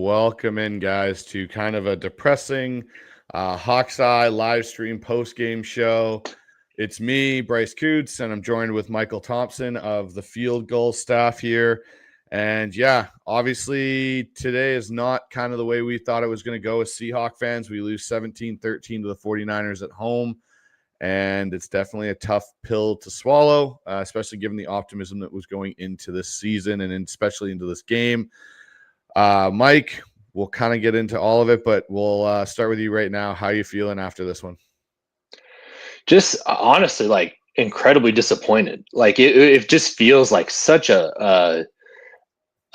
welcome in, guys, to kind of a depressing Hawks Eye live stream post-game show. It's me, Bryce Coots, and I'm joined with Michael Thompson of the Field Goal staff here. And yeah, obviously today is not kind of the way we thought it was going to go as Seahawks fans. We lose 17-13 to the 49ers at home, and it's definitely a tough pill to swallow, especially given the optimism that was going into this season and especially into this game. Mike, we'll kind of get into all of it, but we'll start with you right now. How are you feeling after this one? Just honestly, like, incredibly disappointed. Like it just feels like such a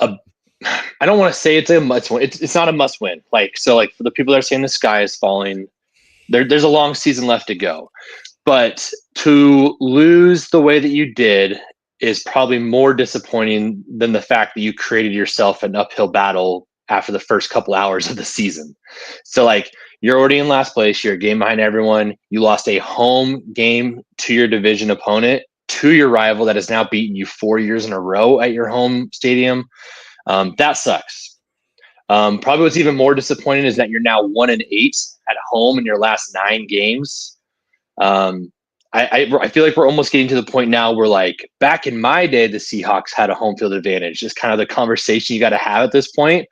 I don't want to say it's a must win. It's not a must win. Like, so like for the people that are saying the sky is falling, there's a long season left to go. But to lose the way that you did is probably more disappointing than the fact that you created yourself an uphill battle after the first couple hours of the season. So like, you're already in last place. You're a game behind everyone. You lost a home game to your division opponent, to your rival that has now beaten you 4 years in a row at your home stadium. That sucks. Probably what's even more disappointing is that you're now 1-8 at home in your last 9 games. I feel like we're almost getting to the point now where, like, back in my day, the Seahawks had a home field advantage. Just kind of the conversation you got to have at this point.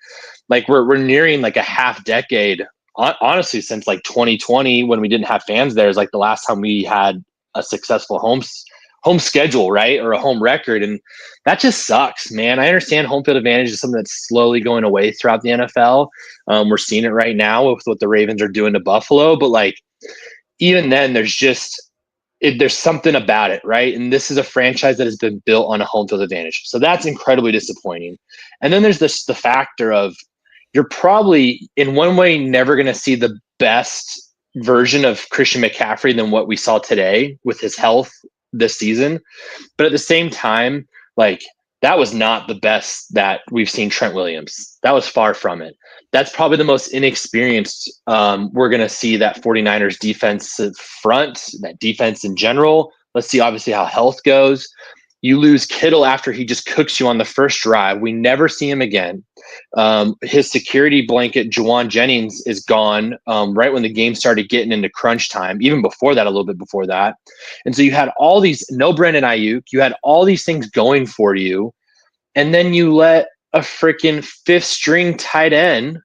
Like, we're nearing like a half decade. Honestly, since like 2020, when we didn't have fans there, is like the last time we had a successful home schedule, right? Or a home record. And that just sucks, man. I understand home field advantage is something that's slowly going away throughout the NFL. We're seeing it right now with what the Ravens are doing to Buffalo. But like, even then, there's something about it, right? And this is a franchise that has been built on a home field advantage. So that's incredibly disappointing. And then there's the factor of, you're probably in one way never going to see the best version of Christian McCaffrey than what we saw today with his health this season. But at the same time, like, that was not the best that we've seen Trent Williams. That was far from it. That's probably the most inexperienced we're going to see that 49ers defensive front, that defense in general. Let's see, obviously, how health goes. You lose Kittle after he just cooks you on the first drive. We never see him again. His security blanket, Juwan Jennings, is gone right when the game started getting into crunch time, even before that, a little bit before that. And so you had all these, no Brandon Ayuk, you had all these things going for you, and then you let a freaking fifth string tight end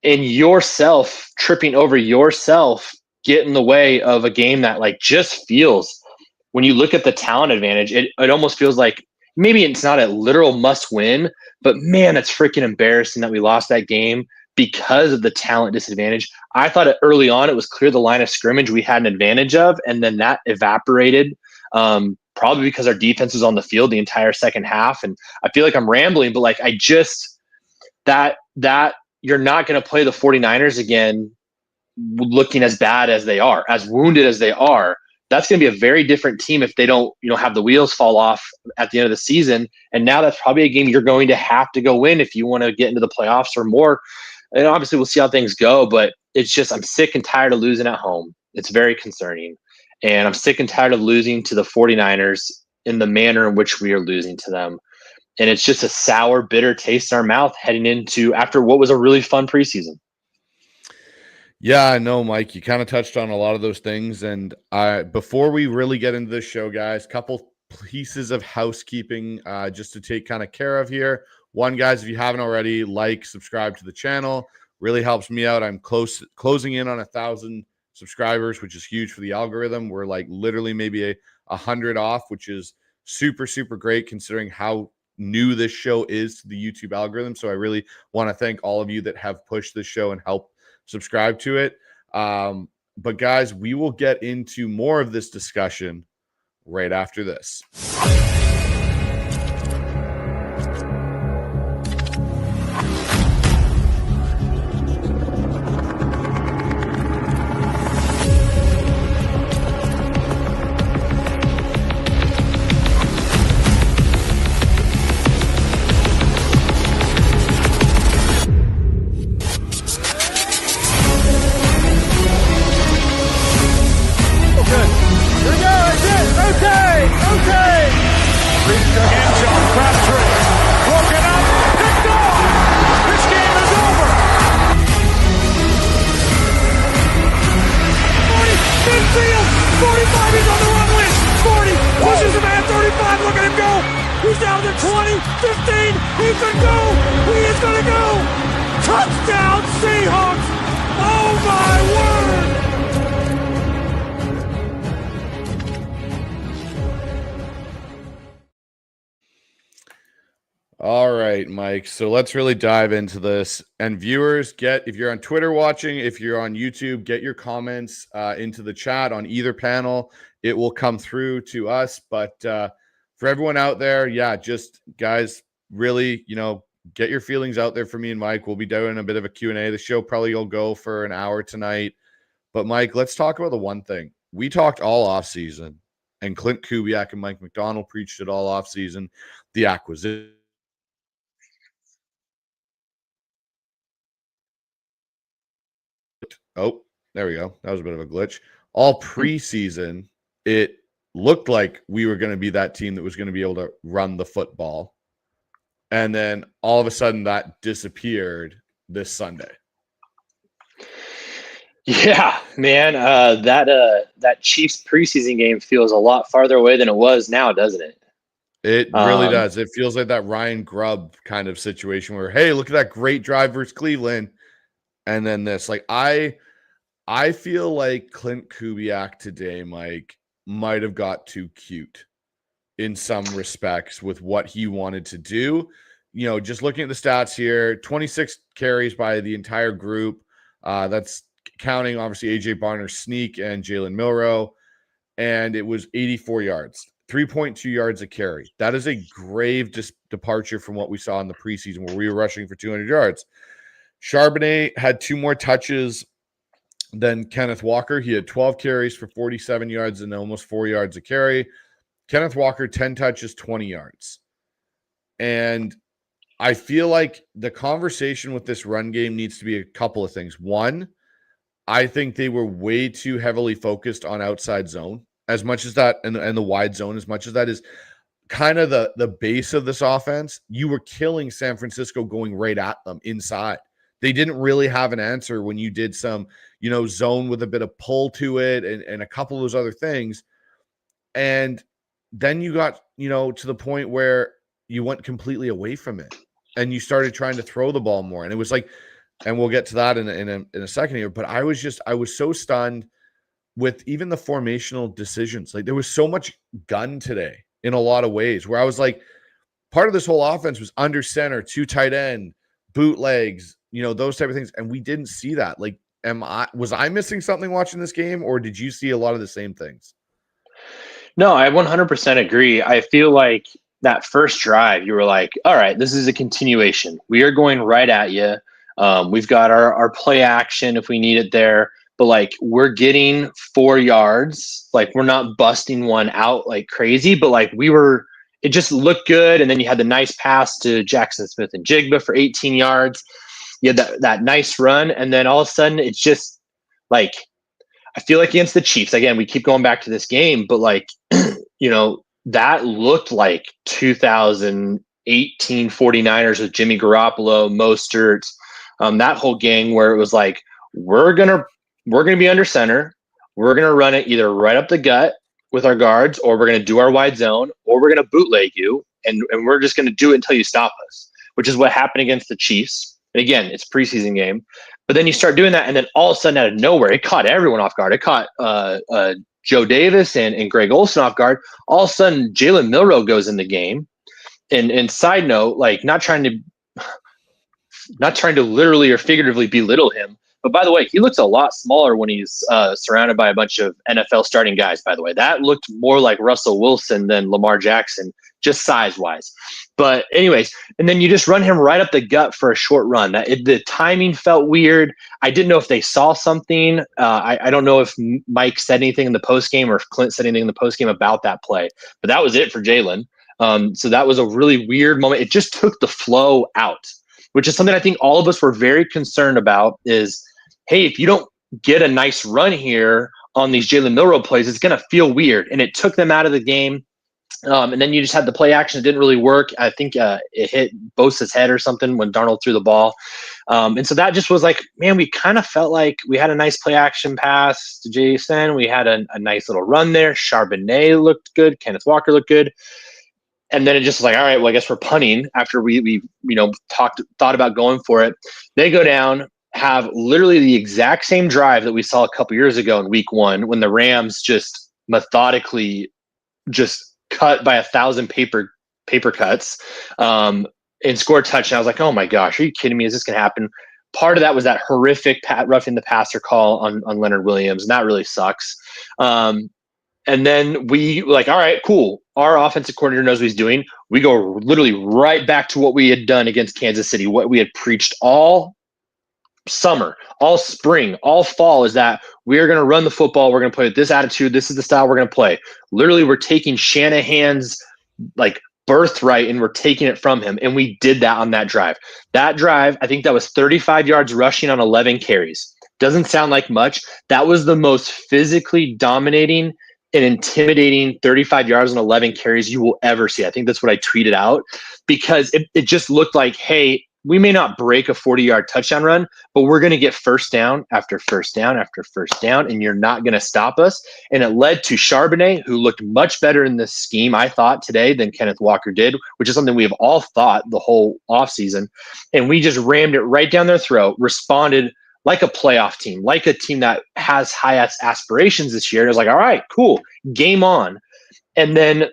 and yourself tripping over yourself get in the way of a game that, like, just feels, when you look at the talent advantage, it almost feels like maybe it's not a literal must win, but man, it's freaking embarrassing that we lost that game because of the talent disadvantage. I thought early on it was clear the line of scrimmage we had an advantage of, and then that evaporated, probably because our defense was on the field the entire second half. And I feel like I'm rambling, but like, that you're not going to play the 49ers again looking as bad as they are, as wounded as they are. That's going to be a very different team if they don't, have the wheels fall off at the end of the season. And now that's probably a game you're going to have to go win if you want to get into the playoffs or more. And obviously we'll see how things go, but it's just, I'm sick and tired of losing at home. It's very concerning. And I'm sick and tired of losing to the 49ers in the manner in which we are losing to them. And it's just a sour, bitter taste in our mouth heading into after what was a really fun preseason. Yeah, I know, Mike. You kind of touched on a lot of those things. And before we really get into this show, guys, couple pieces of housekeeping just to take kind of care of here. One, guys, if you haven't already, subscribe to the channel. Really helps me out. I'm closing in on 1,000 subscribers, which is huge for the algorithm. We're like literally maybe 100 off, which is super, super great considering how new this show is to the YouTube algorithm. So I really want to thank all of you that have pushed this show and helped subscribe to it. But guys, we will get into more of this discussion right after this. End John Crabtree. Broken up. Picked off. This game is over. Pushes him at 35. Look at him go. He's down to 20, 15. He could go. He is going to go. Touchdown, Seahawks. Oh, my word. All right, Mike. So let's really dive into this. And viewers, if you're on Twitter watching, if you're on YouTube, get your comments into the chat on either panel. It will come through to us. But for everyone out there, just guys, really, get your feelings out there for me and Mike. We'll be doing a bit of a Q&A. The show probably will go for an hour tonight. But Mike, let's talk about the one thing. We talked all offseason, and Clint Kubiak and Mike McDonald preached it all offseason, the acquisition. Oh, there we go. That was a bit of a glitch. All preseason, it looked like we were going to be that team that was going to be able to run the football. And then all of a sudden that disappeared this Sunday. Yeah, man. That Chiefs preseason game feels a lot farther away than it was now, doesn't it? It really does. It feels like that Ryan Grubb kind of situation where, hey, look at that great drive versus Cleveland. And then this, like, I feel like Clint Kubiak today, Mike, might have got too cute in some respects with what he wanted to do. Just looking at the stats here, 26 carries by the entire group. That's counting, obviously, AJ Barner's sneak and Jalen Milroe. And it was 84 yards, 3.2 yards a carry. That is a grave departure from what we saw in the preseason where we were rushing for 200 yards. Charbonnet had 2 more touches than Kenneth Walker. He had 12 carries for 47 yards and almost 4 yards a carry. Kenneth Walker, 10 touches, 20 yards. And I feel like the conversation with this run game needs to be a couple of things. One, I think they were way too heavily focused on outside zone, as much as that, and the wide zone, as much as that is kind of the base of this offense. You were killing San Francisco going right at them inside. They didn't really have an answer when you did some, zone with a bit of pull to it and a couple of those other things. And then you got, to the point where you went completely away from it and you started trying to throw the ball more. And it was like, and we'll get to that in a second here, but I was so stunned with even the formational decisions. Like, there was so much gun today in a lot of ways where I was like, part of this whole offense was under center, 2 tight end, bootlegs, those type of things. And we didn't see that. Like, was I missing something watching this game, or did you see a lot of the same things? No, I 100% agree. I feel like that first drive, you were like, all right, this is a continuation. We are going right at you. We've got our play action if we need it there, but like, we're getting 4 yards. Like, we're not busting one out like crazy, but like, it just looked good. And then you had the nice pass to Jackson Smith and Jigba for 18 yards. You had that nice run. And then all of a sudden it's just like, I feel like against the Chiefs, again, we keep going back to this game, but like, that looked like 2018 49ers with Jimmy Garoppolo, Mostert, that whole gang where it was like, we're going to be under center. We're going to run it either right up the gut with our guards, or we're going to do our wide zone, or we're going to bootleg you. And we're just going to do it until you stop us, which is what happened against the Chiefs. And again, it's a preseason game, but then you start doing that. And then all of a sudden out of nowhere, it caught everyone off guard. It caught Joe Davis and Greg Olsen off guard. All of a sudden Jalen Milroe goes in the game. And side note, like, not trying to literally or figuratively belittle him, but by the way, he looks a lot smaller when he's surrounded by a bunch of NFL starting guys, by the way. That looked more like Russell Wilson than Lamar Jackson, just size-wise. But anyways, and then you just run him right up the gut for a short run. The timing felt weird. I didn't know if they saw something. I don't know if Mike said anything in the postgame or if Clint said anything in the postgame about that play. But that was it for Jalen. So that was a really weird moment. It just took the flow out, which is something I think all of us were very concerned about is, hey, if you don't get a nice run here on these Jalen Milroe plays, it's going to feel weird. And it took them out of the game. And then you just had the play action. It didn't really work. I think it hit Bosa's head or something when Darnold threw the ball. And so that just was like, man, we kind of felt like we had a nice play action pass to Jason. We had a nice little run there. Charbonnet looked good. Kenneth Walker looked good. And then it just was like, all right, well, I guess we're punting after we thought about going for it. They go down, have literally the exact same drive that we saw a couple years ago in week 1 when the Rams just methodically just cut by 1,000 paper cuts and scored a touchdown. I was like, oh my gosh, are you kidding me? Is this going to happen? Part of that was that horrific roughing the passer call on Leonard Williams, and that really sucks. And then we like, all right, cool. Our offensive coordinator knows what he's doing. We go literally right back to what we had done against Kansas City, what we had preached all summer, all spring, all fall, is that we are going to run the football. We're going to play with this attitude. This is the style we're going to play. Literally, we're taking Shanahan's like birthright and we're taking it from him. And we did that on that drive. That drive, I think that was 35 yards rushing on 11 carries. Doesn't sound like much. That was the most physically dominating and intimidating 35 yards and 11 carries you will ever see. I think that's what I tweeted out, because it just looked like, hey, we may not break a 40-yard touchdown run, but we're going to get first down after first down after first down, and you're not going to stop us. And it led to Charbonnet, who looked much better in this scheme, I thought, today than Kenneth Walker did, which is something we have all thought the whole offseason. And we just rammed it right down their throat, responded like a playoff team, like a team that has high aspirations this year. It was like, all right, cool, game on. And then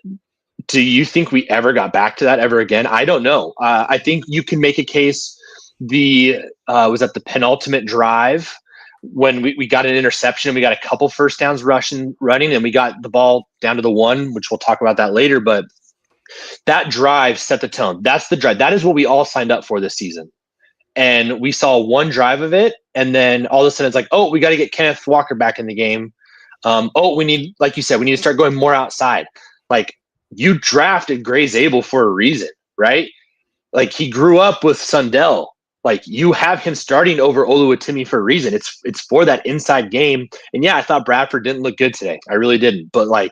do you think we ever got back to that ever again? I don't know. I think you can make a case. Was at the penultimate drive when we got an interception and we got a couple first downs running, and we got the ball down to the 1, which we'll talk about that later. But that drive set the tone. That's the drive. That is what we all signed up for this season. And we saw one drive of it, and then all of a sudden it's like, oh, we got to get Kenneth Walker back in the game. We need, like you said, we need to start going more outside. Like, you drafted Gray Zabel for a reason, right? Like, he grew up with Sundell. Like, you have him starting over Oluwatimi for a reason. It's for that inside game. And yeah, I thought Bradford didn't look good today. I really didn't. But like,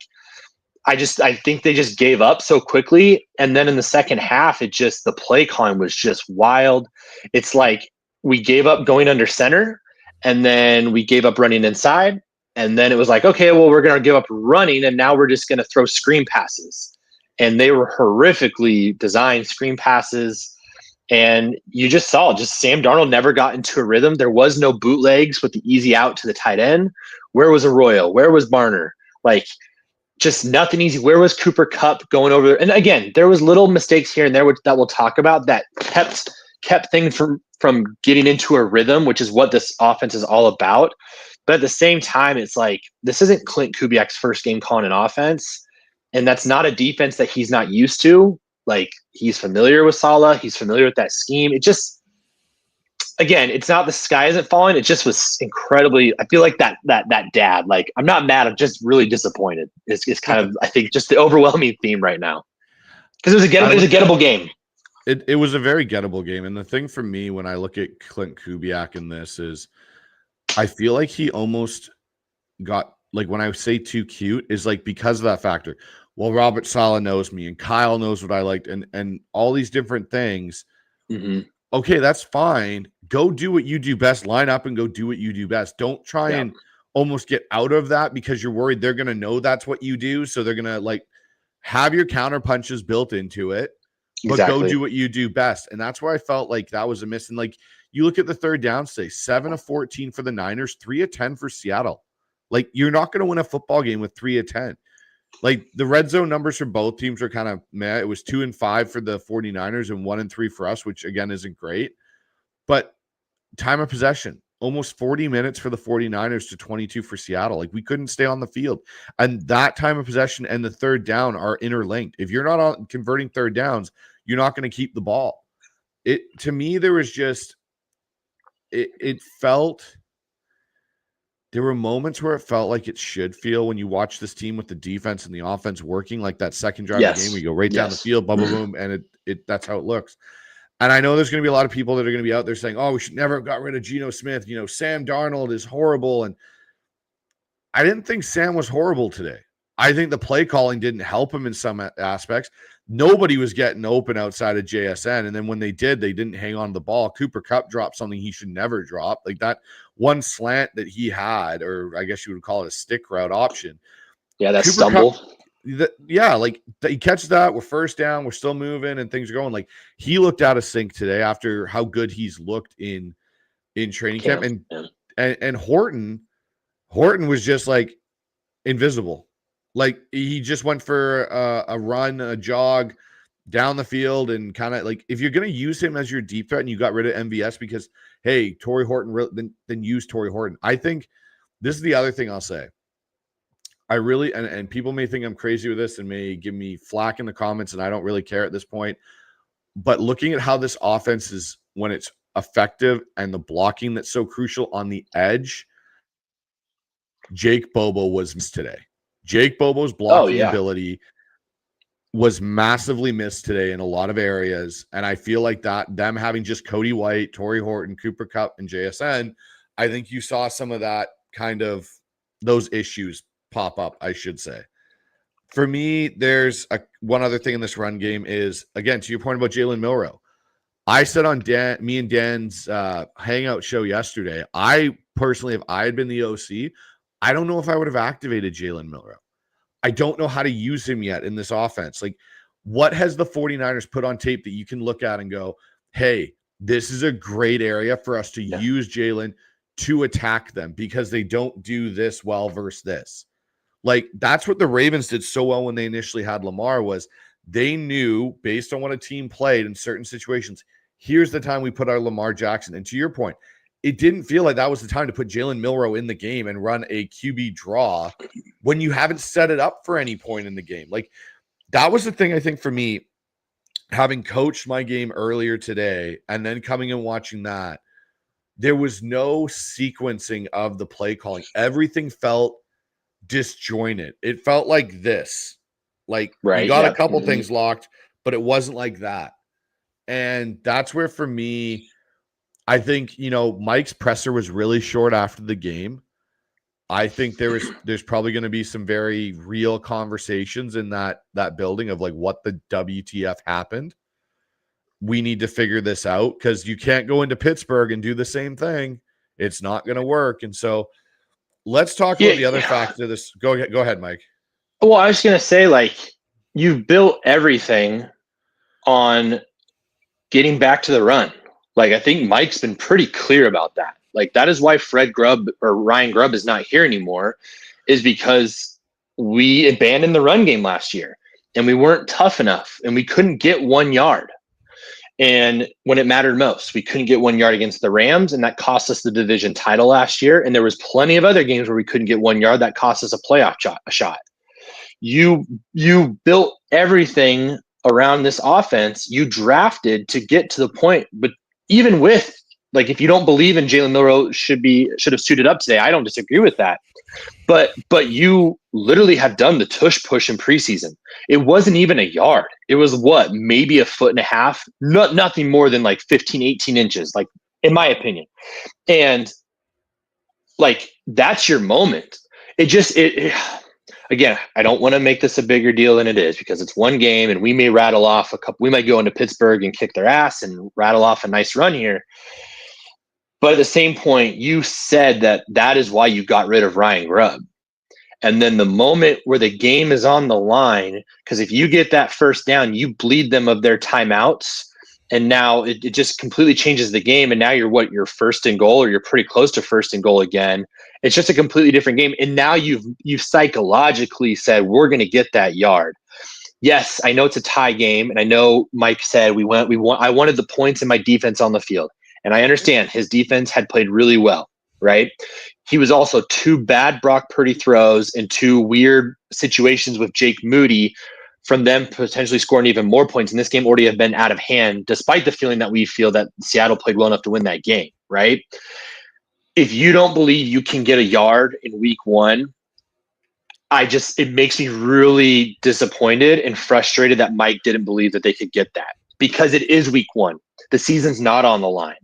I think they just gave up so quickly. And then in the second half, the play calling was just wild. It's like we gave up going under center, and then we gave up running inside. And then it was like, okay, well, we're going to give up running, and now we're just going to throw screen passes. And they were horrifically designed screen passes. And you just saw, Sam Darnold never got into a rhythm. There was no bootlegs with the easy out to the tight end. Where was Arroyo? Where was Barner? Like, just nothing easy. Where was Cooper Kupp going over there? And again, there was little mistakes here and there that we'll talk about that kept things from getting into a rhythm, which is what this offense is all about. But at the same time, it's like, this isn't Clint Kubiak's first game calling an offense, and that's not a defense that he's not used to. Like, he's familiar with Saleh. He's familiar with that scheme. It just, again, it's not the sky isn't falling. It just was incredibly, I feel like that dad, like, I'm not mad. I'm just really disappointed. It's kind of, I think, just the overwhelming theme right now. Because it was a gettable game. It was a very gettable game. And the thing for me, when I look at Clint Kubiak in this, is I feel like he almost got, like, when I say too cute, is like because of that factor. Well, Robert Saleh knows me, and Kyle knows what I liked, and all these different things. Mm-hmm. Okay, that's fine. Go do what you do best. Line up and go do what you do best. Don't try and almost get out of that because you're worried they're going to know that's what you do. So they're going to, like, have your counter punches built into it, but go do what you do best. And that's where I felt like that was a miss. And, like, you look at the third down today, 7 of 14 for the Niners, 3 of 10 for Seattle. Like, you're not going to win a football game with 3 of 10. Like, the red zone numbers for both teams are kind of meh. It was 2 and 5 for the 49ers and 1 and 3 for us, which again isn't great. But time of possession, almost 40 minutes for the 49ers to 22 for Seattle. Like, we couldn't stay on the field. And that time of possession and the third down are interlinked. If you're not on converting third downs, you're not going to keep the ball. To me, there was just, it felt, there were moments where it felt like it should feel when you watch this team with the defense and the offense working, like that second drive of the game, we go right down the field, boom, boom, boom, and that's how it looks. And I know there's going to be a lot of people that are going to be out there saying, oh, we should never have got rid of Geno Smith. Sam Darnold is horrible. And I didn't think Sam was horrible today. I think the play calling didn't help him in some aspects. Nobody was getting open outside of JSN. And then when they did, they didn't hang on to the ball. Cooper Kupp dropped something he should never drop. Like that one slant that he had, or I guess you would call it a stick route option. Yeah, that Cooper stumble. Kupp, like he catches that. We're first down. We're still moving and things are going. Like he looked out of sync today after how good he's looked in training camp. And Horton was just like invisible. Like he just went for a run, a jog down the field, and kind of like if you're going to use him as your deep threat and you got rid of MVS because, hey, Torrey Horton, then use Torrey Horton. I think this is the other thing I'll say. I really, and people may think I'm crazy with this and may give me flack in the comments, and I don't really care at this point. But looking at how this offense is when it's effective and the blocking that's so crucial on the edge, Jake Bobo was missed today. Jake Bobo's blocking ability was massively missed today in a lot of areas. And I feel like that them having just Cody White, Torrey Horton, Cooper Kupp, and JSN, I think you saw some of that kind of those issues pop up, I should say. For me, there's one other thing in this run game is, again, to your point about Jalen Milroe. I said on me and Dan's hangout show yesterday, I personally, if I had been the OC, I don't know if I would have activated Jalen Milroe. I don't know how to use him yet in this offense. Like, what has the 49ers put on tape that you can look at and go, hey, this is a great area for us to use Jalen to attack them because they don't do this well versus this. Like, that's what the Ravens did so well when they initially had Lamar was they knew based on what a team played in certain situations, here's the time we put our Lamar Jackson. And to your point, it didn't feel like that was the time to put Jalen Milroe in the game and run a QB draw when you haven't set it up for any point in the game. Like, that was the thing, I think, for me, having coached my game earlier today and then coming and watching that, there was no sequencing of the play calling. Everything felt disjointed. It felt like this. Like, you got a couple things locked, but it wasn't like that. And that's where, for me, I think, Mike's presser was really short after the game. I think there's probably going to be some very real conversations in that building of like what the WTF happened. We need to figure this out because you can't go into Pittsburgh and do the same thing. It's not going to work. And so let's talk about the other factor of this. Go ahead, Mike. Well, I was going to say, like, you've built everything on getting back to the run. Like, I think Mike's been pretty clear about that. Like, that is why Ryan Grubb is not here anymore, is because we abandoned the run game last year and we weren't tough enough and we couldn't get 1 yard. And when it mattered most, we couldn't get 1 yard against the Rams, and that cost us the division title last year. And there was plenty of other games where we couldn't get 1 yard that cost us a playoff shot. You built everything around this offense. You drafted to get to the point, but even with, like, if you don't believe in Jalen Milroe should have suited up today, I don't disagree with that. But you literally have done the tush push in preseason. It wasn't even a yard. It was maybe 1.5 feet, nothing more than like 15, 18 inches, like, in my opinion. And like, that's your moment. Again, I don't want to make this a bigger deal than it is because it's one game and we may rattle off we might go into Pittsburgh and kick their ass and rattle off a nice run here. But at the same point, you said that is why you got rid of Ryan Grubb. And then the moment where the game is on the line, because if you get that first down, you bleed them of their timeouts. And now it just completely changes the game. And now you're first and goal, or you're pretty close to first and goal again. It's just a completely different game. And now you've psychologically said, we're going to get that yard. Yes, I know it's a tie game. And I know Mike said I wanted the points in my defense on the field. And I understand his defense had played really well, right? He was also 2 bad Brock Purdy throws and 2 weird situations with Jake Moody from them potentially scoring even more points. And this game already have been out of hand, despite the feeling that we feel that Seattle played well enough to win that game, right? If you don't believe you can get a yard in week 1, it makes me really disappointed and frustrated that Mike didn't believe that they could get that, because it is week 1. The season's not on the line.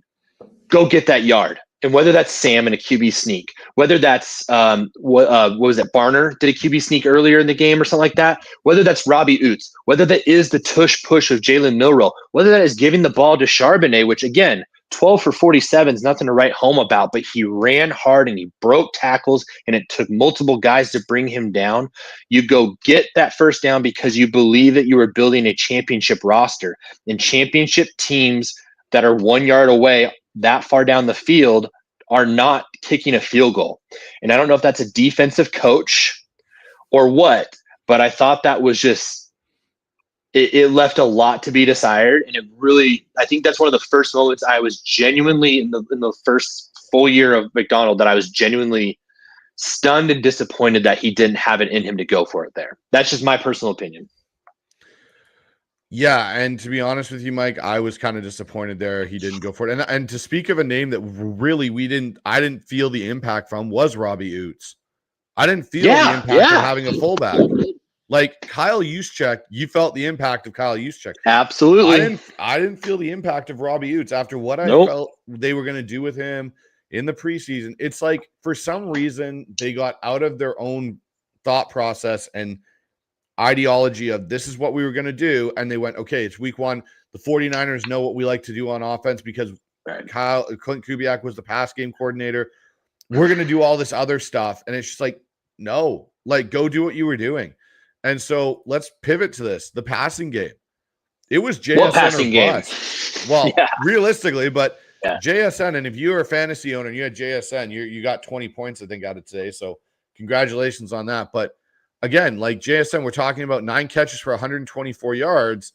Go get that yard And whether that's Sam in a QB sneak, whether that's what was it, Barner did a QB sneak earlier in the game or something like that, whether that's Robbie Oots, whether that is the tush push of Jalen Milrow, whether that is giving the ball to Charbonnet, which again, 12 for 47 is nothing to write home about, but he ran hard and he broke tackles and it took multiple guys to bring him down. You go get that first down because you believe that you are building a championship roster, and championship teams that are 1 yard away that far down the field are not kicking a field goal. And I don't know if that's a defensive coach or what, but I thought that was just, it left a lot to be desired. And it really, I think that's one of the first moments I was genuinely in the first full year of McDonald that I was genuinely stunned and disappointed that he didn't have it in him to go for it there. That's just my personal opinion. Yeah, and to be honest with you, Mike, I was kind of disappointed there he didn't go for it. And to speak of a name that really I didn't feel the impact from was Robbie Oots. I didn't feel the impact of having a fullback. Like Kyle Juszczyk, you felt the impact of Kyle Juszczyk. Absolutely. I didn't feel the impact of Robbie Oots after what I felt they were going to do with him in the preseason. It's like for some reason they got out of their own thought process and ideology of this is what we were going to do, and they went, okay, it's week 1. The 49ers know what we like to do on offense because Clint Kubiak was the pass game coordinator. We're going to do all this other stuff, and it's just like, no, like go do what you were doing. And so let's pivot to this, the passing game. It was JSN or bust. Well, realistically, but JSN, and if you're a fantasy owner and you had JSN, you got 20 points, I think, out of today, so congratulations on that. But again, like JSN, we're talking about 9 catches for 124 yards,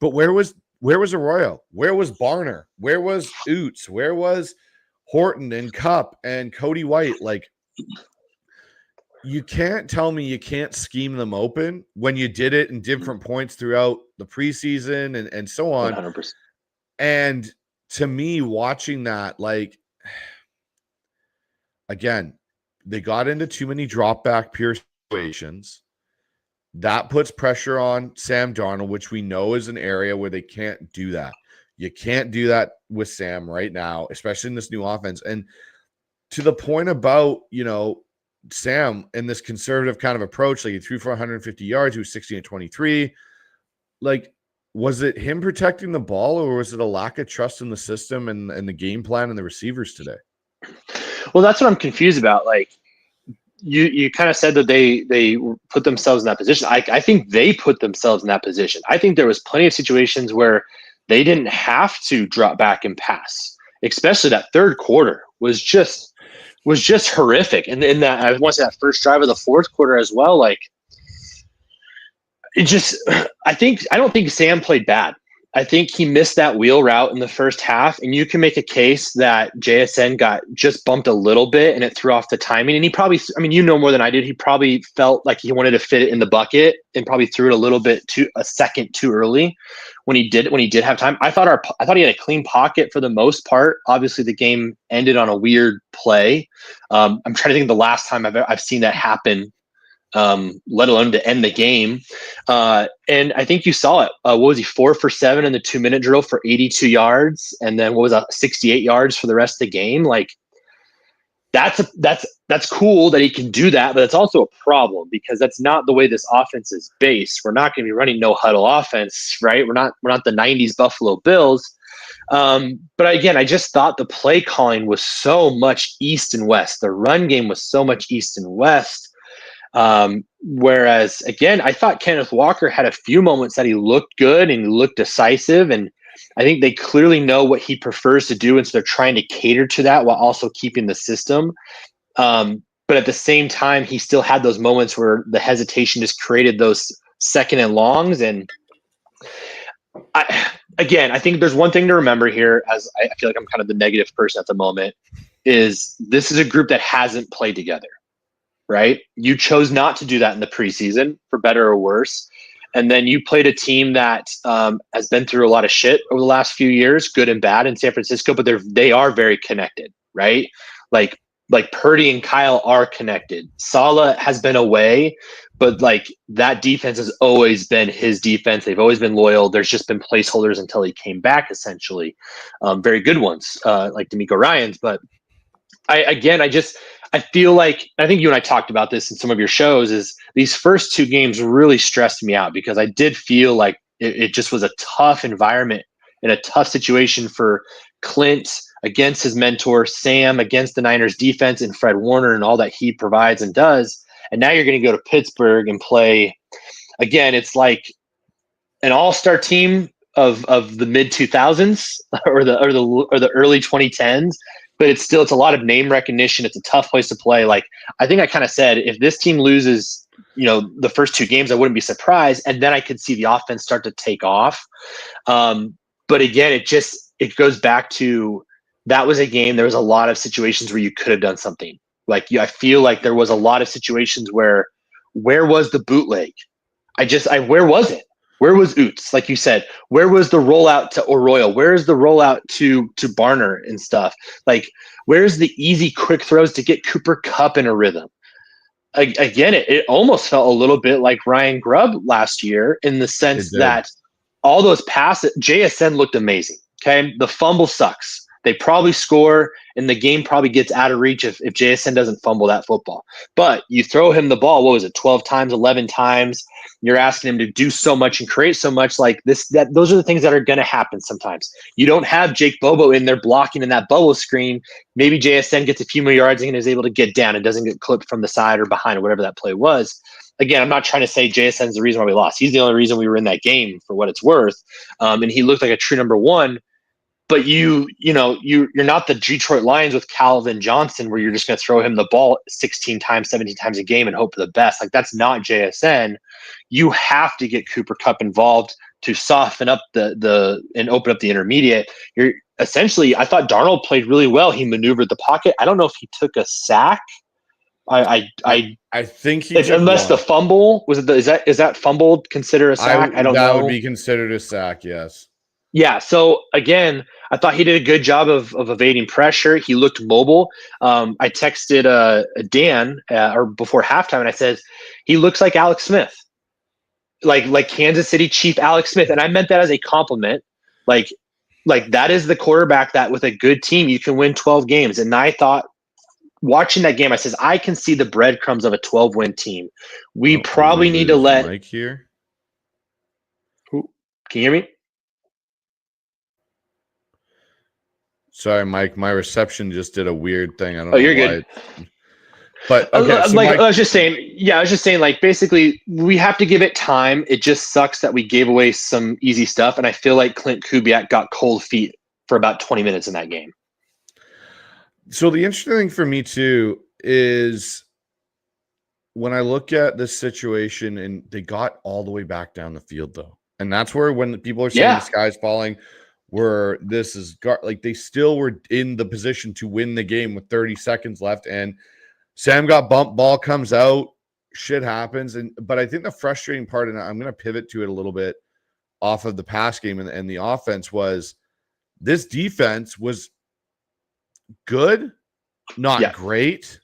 but where was Arroyo? Where was Barner? Where was Oots? Where was Horton and Cup and Cody White? Like, you can't tell me you can't scheme them open when you did it in different points throughout the preseason and so on. 100%. And to me, watching that, like, again, they got into too many drop back pure situations. That puts pressure on Sam Darnold, which we know is an area where they can't do that. You can't do that with Sam right now, especially in this new offense. And to the point about, Sam in this conservative kind of approach, like he threw for 150 yards, he was 16-23. Like, was it him protecting the ball, or was it a lack of trust in the system and the game plan and the receivers today? Well, that's what I'm confused about. Like, you kind of said that they put themselves in that position. I think they put themselves in that position. I think there was plenty of situations where they didn't have to drop back and pass, especially that third quarter was just horrific. And in that, I want to say that first drive of the fourth quarter as well. Like, it just, I don't think Sam played bad. I think he missed that wheel route in the first half, and you can make a case that JSN got just bumped a little bit and it threw off the timing. And he probably, more than I did, he probably felt like he wanted to fit it in the bucket and probably threw it a little bit a second too early when he did have time. I thought he had a clean pocket for the most part. Obviously, the game ended on a weird play. I'm trying to think of the last time I've seen that happen. Let alone to end the game. And I think you saw it. What was he, 4 for 7 in the 2-minute drill for 82 yards? And then what was that, 68 yards for the rest of the game? Like, that's cool that he can do that, but it's also a problem because that's not the way this offense is based. We're not going to be running no huddle offense, right? We're not the 90s Buffalo Bills. But again, I just thought the play calling was so much east and west. The run game was so much east and west. Whereas again, I thought Kenneth Walker had a few moments that he looked good and he looked decisive, and I think they clearly know what he prefers to do, and so they're trying to cater to that while also keeping the system. But at the same time, he still had those moments where the hesitation just created those second and longs. And I think there's one thing to remember here, as I feel like I'm kind of the negative person at the moment, is this is a group that hasn't played together. Right? You chose not to do that in the preseason, for better or worse. And then you played a team that has been through a lot of shit over the last few years, good and bad, in San Francisco, but they are very connected, right? Like Purdy and Kyle are connected. Saleh has been away, but like that defense has always been his defense. They've always been loyal. There's just been placeholders until he came back, essentially. Very good ones, like D'Amico Ryans, but I feel like, I think you and I talked about this in some of your shows, is these first 2 games really stressed me out because I did feel like it just was a tough environment and a tough situation for Clint against his mentor, Sam against the Niners defense and Fred Warner and all that he provides and does. And now you're going to go to Pittsburgh and play again. It's like an all-star team of the mid 2000s or the early 2010s, but it's a lot of name recognition. It's a tough place to play. Like, I think I kind of said, if this team loses, the first 2 games, I wouldn't be surprised. And then I could see the offense start to take off. But again, it goes back to, that was a game. There was a lot of situations where you could have done something. Like, I feel like there was a lot of situations where was the bootleg? Where was it? Where was Oots? Like you said, where was the rollout to Arroyo? Where's the rollout to Barner and stuff? Like, where's the easy, quick throws to get Cooper Kupp in a rhythm? Again, it almost felt a little bit like Ryan Grubb last year in the sense that all those passes, JSN looked amazing. Okay, the fumble sucks. They probably score, and the game probably gets out of reach if JSN doesn't fumble that football. But you throw him the ball, what was it, 12 times, 11 times? You're asking him to do so much and create so much. Like this, those are the things that are going to happen sometimes. You don't have Jake Bobo in there blocking in that bubble screen. Maybe JSN gets a few more yards and is able to get down and doesn't get clipped from the side or behind or whatever that play was. Again, I'm not trying to say JSN's the reason why we lost. He's the only reason we were in that game for what it's worth. And he looked like a true number one. But you're not the Detroit Lions with Calvin Johnson where you're just going to throw him the ball 16 times, 17 times a game and hope for the best. Like, that's not JSN. You have to get Cooper Kupp involved to soften up and open up the intermediate. You're essentially, I thought Darnold played really well. He maneuvered the pocket. I don't know if he took a sack. I think he unless the fumble was it. Is that fumbled considered a sack? I don't know. That would be considered a sack. Yes. Yeah. So again, I thought he did a good job of evading pressure. He looked mobile. I texted Dan or before halftime, and I said he looks like Alex Smith, like Kansas City Chief Alex Smith, and I meant that as a compliment. Like that is the quarterback that with a good team you can win 12 games. And I thought, watching that game, I says I can see the breadcrumbs of a 12-win team. We probably need to let Mike here. Can you hear me? Sorry, Mike. My reception just did a weird thing. I don't know. Oh, you're good. But okay, so I was just saying, like, basically, we have to give it time. It just sucks that we gave away some easy stuff, and I feel like Clint Kubiak got cold feet for about 20 minutes in that game. So the interesting thing for me too is when I look at this situation, and they got all the way back down the field though, and that's where when people are saying the sky's falling. Where this is like they still were in the position to win the game with 30 seconds left, and Sam got bumped, ball comes out, shit happens. But I think the frustrating part, and I'm going to pivot to it a little bit off of the pass game and the offense, was this defense was good, not great.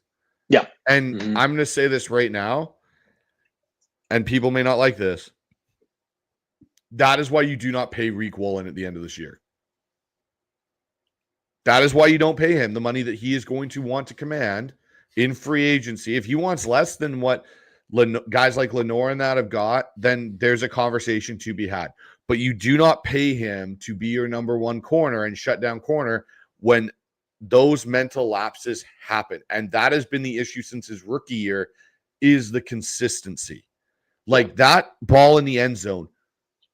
Yeah. And I'm going to say this right now, and people may not like this. That is why you do not pay Reek Woolen at the end of this year. That is why you don't pay him the money that he is going to want to command in free agency. If he wants less than what guys like Lenore and that have got, then there's a conversation to be had. But you do not pay him to be your number one corner and shut down corner when those mental lapses happen. And that has been the issue since his rookie year, is the consistency. Like that ball in the end zone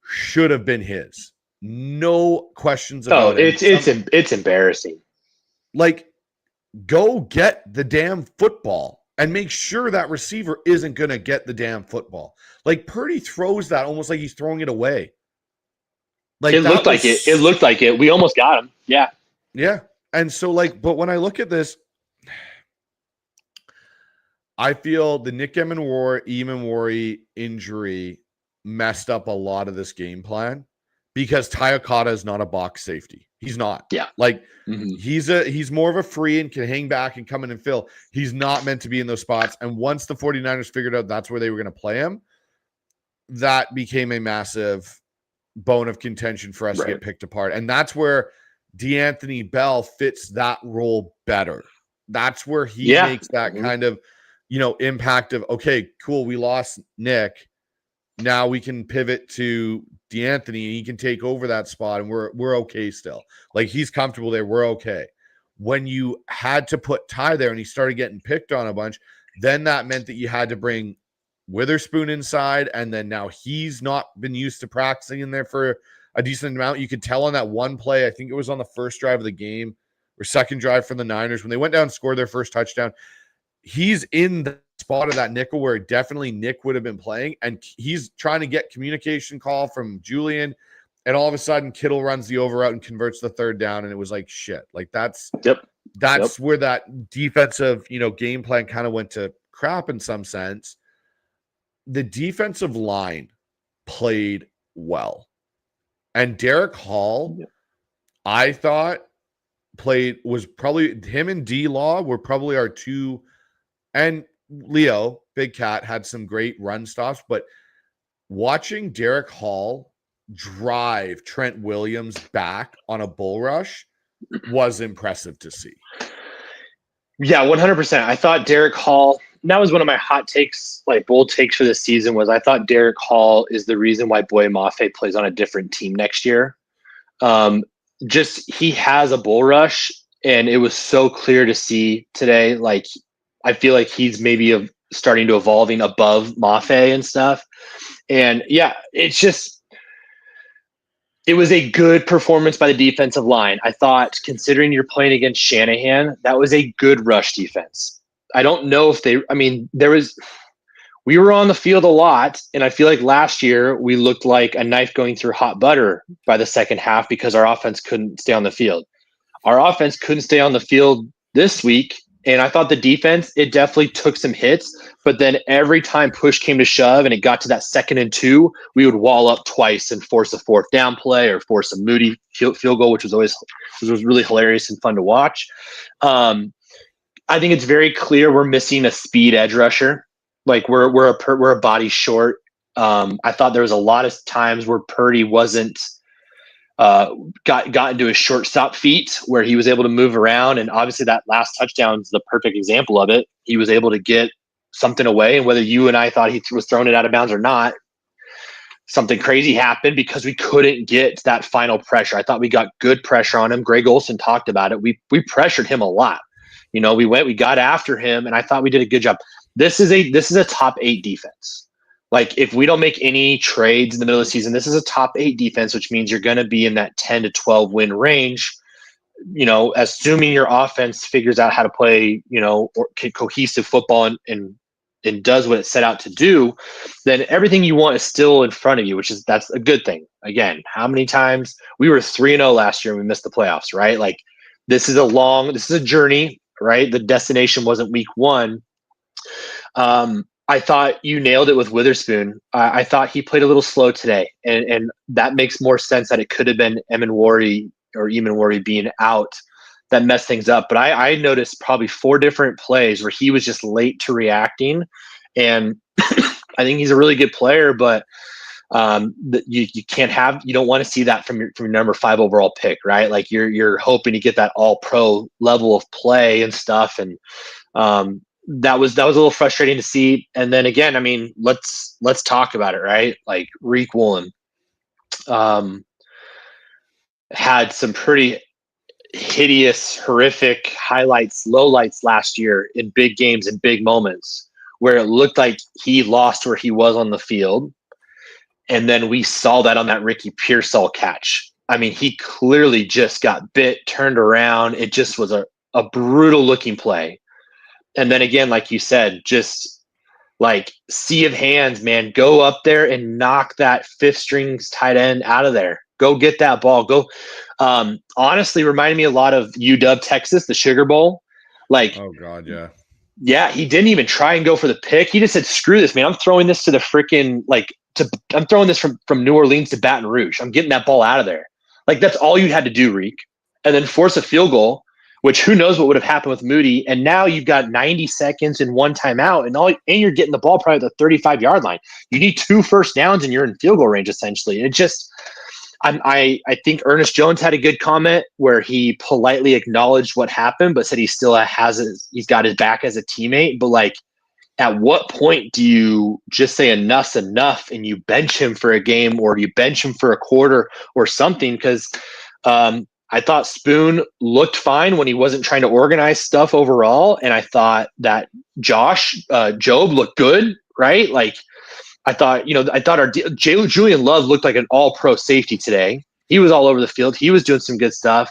should have been his. No questions about it. It's embarrassing. Like, go get the damn football and make sure that receiver isn't going to get the damn football. Like, Purdy throws that almost like he's throwing it away. Like, it looked like it. It looked like it. We almost got him. Yeah. Yeah. And so, like, but when I look at this, I feel the Nick Emanwari injury messed up a lot of this game plan because Ty Okada is not a box safety. He's not. Yeah. Like he's more of a free and can hang back and come in and fill. He's not meant to be in those spots. And once the 49ers figured out that's where they were going to play him, that became a massive bone of contention for us to get picked apart. And that's where DeAnthony Bell fits that role better. that's where he Yeah. makes that kind of, impact of, okay, cool, we lost Nick. Now we can pivot to DeAnthony and he can take over that spot and we're okay still. Like he's comfortable there. We're okay. When you had to put Ty there and he started getting picked on a bunch, then that meant that you had to bring Witherspoon inside. And then now he's not been used to practicing in there for a decent amount. You could tell on that one play, I think it was on the first drive of the game or second drive for the Niners, when they went down and scored their first touchdown, he's in the spot of that nickel where definitely Nick would have been playing, and he's trying to get communication call from Julian, and all of a sudden Kittle runs the over route and converts the third down, and it was like shit. Like that's where that defensive, game plan kind of went to crap in some sense. The defensive line played well, and Derek Hall, I thought was probably him and D-Law were probably our two. And Leo, Big Cat, had some great run stops, but watching Derek Hall drive Trent Williams back on a bull rush was impressive to see. Yeah, 100%. I thought Derek Hall, and that was one of my hot takes, like bold takes for this season, was I thought Derek Hall is the reason why Boye Mafe plays on a different team next year. He has a bull rush, and it was so clear to see today, like, I feel like he's maybe starting to evolving above Mafe and stuff. And yeah, it was a good performance by the defensive line. I thought, considering you're playing against Shanahan, that was a good rush defense. I don't know if we were on the field a lot. And I feel like last year we looked like a knife going through hot butter by the second half because our offense couldn't stay on the field. Our offense couldn't stay on the field this week. And I thought the defense, it definitely took some hits, but then every time push came to shove and it got to that 2nd and 2, we would wall up twice and force a 4th down play or force a Moody field goal, which was really hilarious and fun to watch. I think it's very clear we're missing a speed edge rusher. Like we're a body short. I thought there was a lot of times where Purdy wasn't got into his shortstop feet where he was able to move around, and obviously that last touchdown is the perfect example of it. He was able to get something away, and whether you and I thought he was throwing it out of bounds or not, something crazy happened because we couldn't get that final pressure. I thought we got good pressure on him. Greg Olsen talked about it. We pressured him a lot. We got after him, and I thought we did a good job. This is a top 8 defense. Like, if we don't make any trades in the middle of the season, this is a top 8 defense, which means you're going to be in that 10 to 12 win range, assuming your offense figures out how to play, cohesive football and does what it set out to do, then everything you want is still in front of you, that's a good thing. Again, how many times we were 3-0 last year and we missed the playoffs, right? Like, this is a journey, right? The destination wasn't week 1. I thought you nailed it with Witherspoon. I thought he played a little slow today, and that makes more sense that it could have been Eamon being out that messed things up. But I noticed probably 4 different plays where he was just late to reacting, and I think he's a really good player, but you don't want to see that from your number 5 overall pick, right? Like you're hoping to get that all pro level of play and stuff, and that was a little frustrating to see. And then again, I mean, let's talk about it, right? Like Riq Woolen had some pretty hideous, horrific highlights, lowlights last year in big games and big moments where it looked like he lost where he was on the field. And then we saw that on that Ricky Pearsall catch. I mean, he clearly just got bit, turned around. It just was a brutal looking play. And then again, like you said, just like sea of hands, man, go up there and knock that 5th string tight end out of there. Go get that ball. Go. Honestly, reminded me a lot of UW Texas, the Sugar Bowl. Like, oh God, yeah. Yeah, he didn't even try and go for the pick. He just said, screw this, man. I'm throwing this to the freaking, I'm throwing this from New Orleans to Baton Rouge. I'm getting that ball out of there. Like, that's all you had to do, Riq. And then force a field goal, which who knows what would have happened with Moody. And now you've got 90 seconds and 1 timeout, and you're getting the ball probably at the 35-yard line. You need 2 first downs and you're in field goal range, essentially. I think Ernest Jones had a good comment where he politely acknowledged what happened, but said he still he's got his back as a teammate. But like, at what point do you just say enough's enough and you bench him for a game or you bench him for a quarter or something? Because I thought Spoon looked fine when he wasn't trying to organize stuff overall, and I thought that Job looked good, right? Like, I thought our Julian Love looked like an all-pro safety today. He was all over the field. He was doing some good stuff.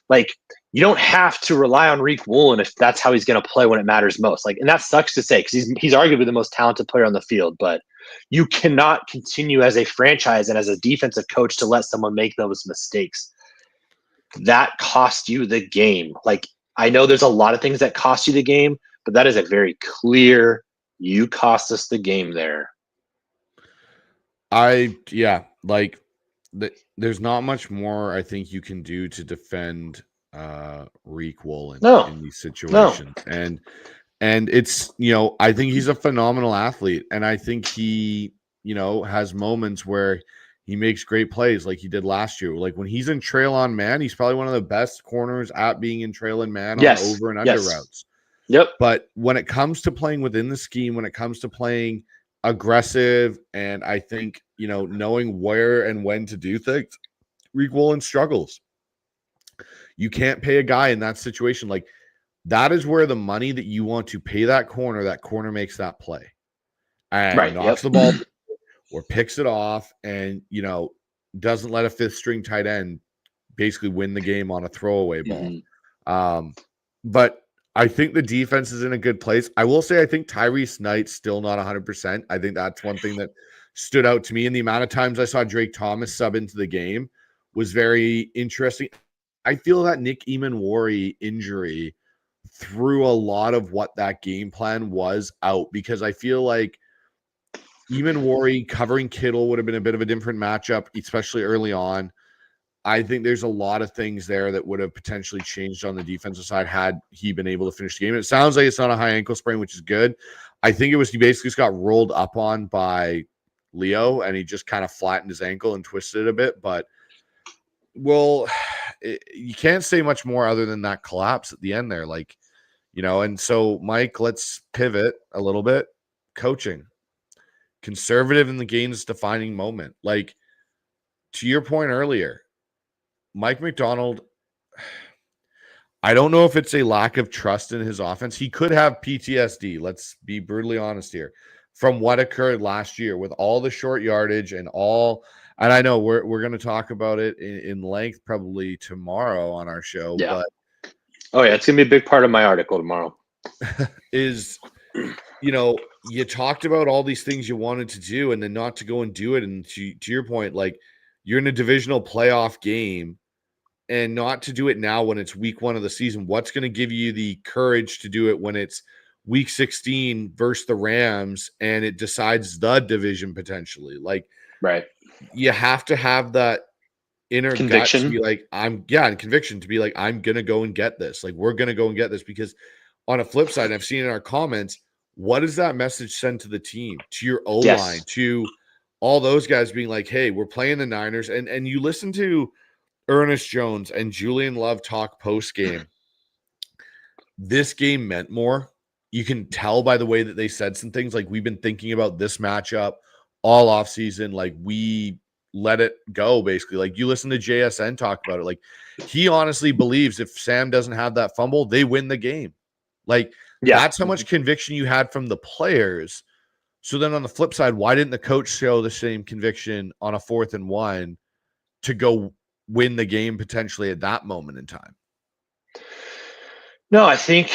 Like, you don't have to rely on Reek Woolen if that's how he's going to play when it matters most. Like, and that sucks to say because he's arguably the most talented player on the field. But you cannot continue as a franchise and as a defensive coach to let someone make those mistakes. That cost you the game. Like, I know there's a lot of things that cost you the game, but that is a very clear, you cost us the game there. There's not much more I think you can do to defend Reek Woolen in these situations. And it's, I think he's a phenomenal athlete, and I think he, has moments where he makes great plays like he did last year. Like when he's in trail on man, he's probably one of the best corners at being in trail and man on over and under routes. Yep. But when it comes to playing within the scheme, when it comes to playing aggressive, and I think, knowing where and when to do things, Reek Woolen struggles. You can't pay a guy in that situation. Like, that is where the money that you want to pay that corner makes that play and knocks the ball or picks it off and, doesn't let a fifth string tight end basically win the game on a throwaway ball. But I think the defense is in a good place. I will say I think Tyrese Knight's still not 100%. I think that's one thing that stood out to me. And the amount of times I saw Drake Thomas sub into the game was very interesting. I feel that Nick Eamon-Wari injury threw a lot of what that game plan was out, because I feel like Eamon-Wari covering Kittle would have been a bit of a different matchup, especially early on. I think there's a lot of things there that would have potentially changed on the defensive side had he been able to finish the game. It sounds like it's not a high ankle sprain, which is good. I think he basically just got rolled up on by Leo, and he just kind of flattened his ankle and twisted it a bit. But, you can't say much more other than that collapse at the end there. Like, and so, Mike, let's pivot a little bit. Coaching. Conservative in the game's defining moment. Like, to your point earlier, Mike McDonald, I don't know if it's a lack of trust in his offense. He could have PTSD. Let's be brutally honest here. From what occurred last year with all the short yardage and I know we're going to talk about it in length probably tomorrow on our show. Yeah. But it's going to be a big part of my article tomorrow. Is, you talked about all these things you wanted to do and then not to go and do it. And to your point, like, you're in a divisional playoff game, and not to do it now when it's week 1 of the season. What's going to give you the courage to do it when it's week 16 versus the Rams and it decides the division potentially? Like, right. You have to have that inner conviction gut to be like, and conviction to be like, I'm going to go and get this. Like, we're going to go and get this, because on a flip side, I've seen in our comments, what does that message send to the team, to your O-line, to all those guys being like, hey, we're playing the Niners. And you listen to Ernest Jones and Julian Love talk post-game. This game meant more. You can tell by the way that they said some things, like, we've been thinking about this matchup all offseason. Like, we let it go, basically. Like, you listen to JSN talk about it. Like, he honestly believes if Sam doesn't have that fumble, they win the game. Like, that's how much conviction you had from the players. So then on the flip side, why didn't the coach show the same conviction on a 4th and 1 to go win the game potentially at that moment in time? No, I think,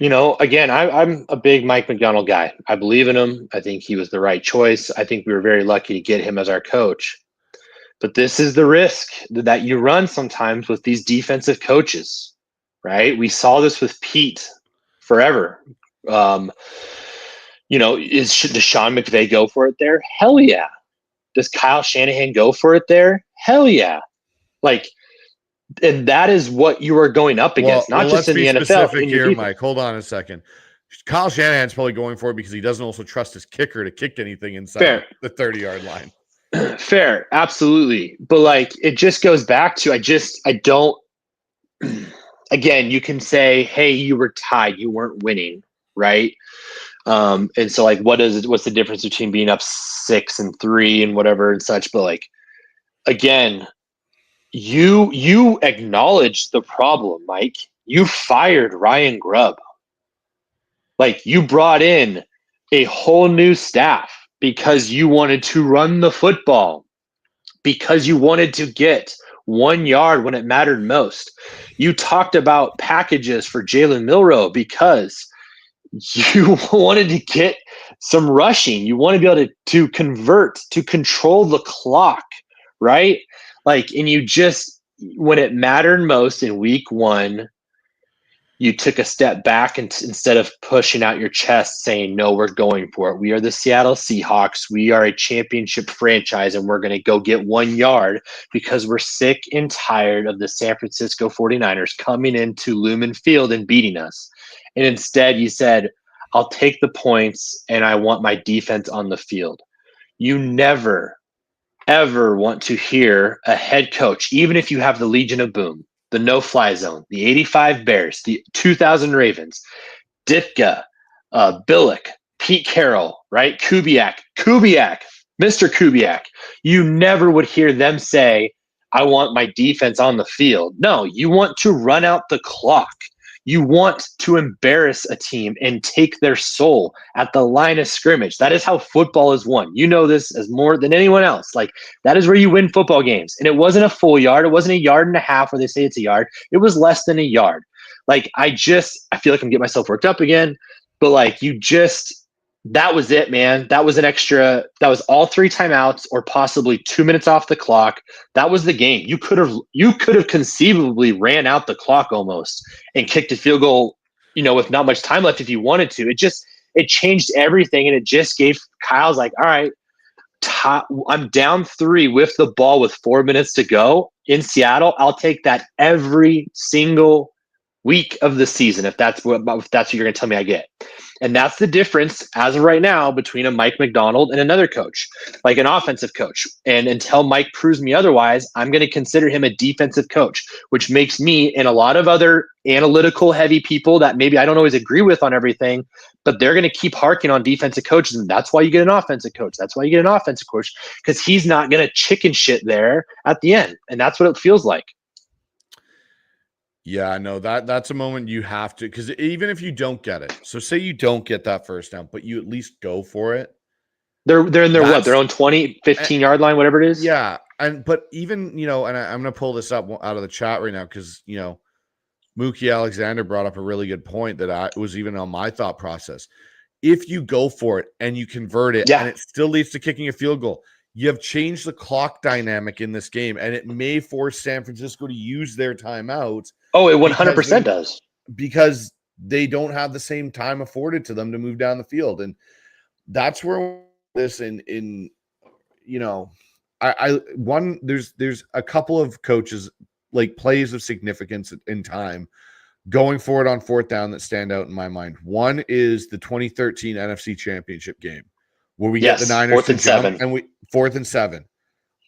again, I'm a big Mike McDonald guy. I believe in him. I think he was the right choice. I think we were very lucky to get him as our coach. But this is the risk that you run sometimes with these defensive coaches, right? We saw this with Pete forever. Does Sean McVay go for it there? Hell yeah. Does Kyle Shanahan go for it there? Hell yeah. Like, and that is what you are going up against, not just in the NFL. Specific here, Mike. Hold on a second. Kyle Shanahan's probably going for it because he doesn't also trust his kicker to kick anything inside the 30-yard line. Fair, absolutely. But like it just goes back to I don't again, you can say, hey, you were tied, you weren't winning, right? And so like what's the difference between being up 6-3 and whatever and such? But like again, you acknowledged the problem, Mike. You fired Ryan Grubb. Like you brought in a whole new staff because you wanted to run the football, because you wanted to get 1 yard when it mattered most. You talked about packages for Jalen Milroe because you wanted to get some rushing. You want to be able to convert, to control the clock, right? Like, and you just, when it mattered most in week 1, you took a step back and instead of pushing out your chest saying, no, we're going for it. We are the Seattle Seahawks. We are a championship franchise and we're going to go get 1 yard because we're sick and tired of the San Francisco 49ers coming into Lumen Field and beating us. And instead you said, I'll take the points and I want my defense on the field. You never, ever want to hear a head coach, even if you have the Legion of Boom, the no-fly zone, the 85 Bears, the 2000 Ravens, Ditka, Billick, Pete Carroll, right? Kubiak, Mr. Kubiak. You never would hear them say, I want my defense on the field. No, you want to run out the clock. You want to embarrass a team and take their soul at the line of scrimmage. That is how football is won. You know this as more than anyone else. Like that is where you win football games. And it wasn't a full yard. It wasn't a yard and a half where they say it's a yard. It was less than a yard. Like I feel like I'm getting myself worked up again, but like that was it, man. That was all 3 timeouts or possibly 2 minutes off the clock. That was the game. You could have conceivably ran out the clock almost and kicked a field goal, with not much time left if you wanted to. It changed everything. And it just gave Kyle's like, all right, I'm down 3 with the ball with 4 minutes to go in Seattle. I'll take that every single week of the season if that's what you're going to tell me I get. And that's the difference as of right now between a Mike McDonald and another coach, like an offensive coach. And until Mike proves me otherwise, I'm going to consider him a defensive coach, which makes me and a lot of other analytical heavy people that maybe I don't always agree with on everything, but they're going to keep harking on defensive coaches. And that's why you get an offensive coach. That's why you get an offensive coach, because he's not going to chicken shit there at the end. And that's what it feels like. Yeah, no, that's a moment you have to, because even if you don't get it, so say you don't get that first down, but you at least go for it. They're in their own 20, 15 yard line, whatever it is. Yeah. But even, and I'm going to pull this up out of the chat right now because, Mookie Alexander brought up a really good point that was even on my thought process. If you go for it and you convert it and it still leads to kicking a field goal, you have changed the clock dynamic in this game, and it may force San Francisco to use their timeouts. Oh, it 100% does. Because they don't have the same time afforded to them to move down the field. And that's where this there's a couple of coaches, like plays of significance in time going for it on 4th down that stand out in my mind. One is the 2013 NFC Championship game where we get the Niners 4th and 7. And 4th and 7.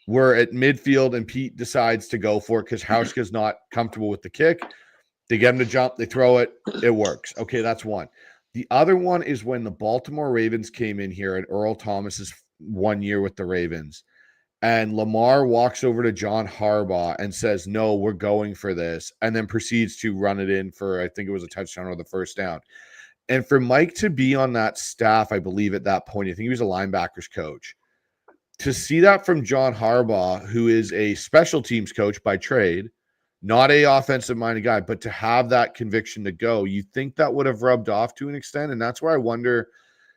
We're at midfield and Pete decides to go for it because Hauschka's not comfortable with the kick. They get him to jump, they throw it, it works. Okay, that's one. The other one is when the Baltimore Ravens came in here at Earl Thomas's 1 year with the Ravens. And Lamar walks over to John Harbaugh and says, no, we're going for this. And then proceeds to run it in for, I think it was a touchdown or the first down. And for Mike to be on that staff, I believe at that point, I think he was a linebackers coach. To see that from John Harbaugh, who is a special teams coach by trade, not a offensive-minded guy, but to have that conviction to go, you think that would have rubbed off to an extent. And that's where I wonder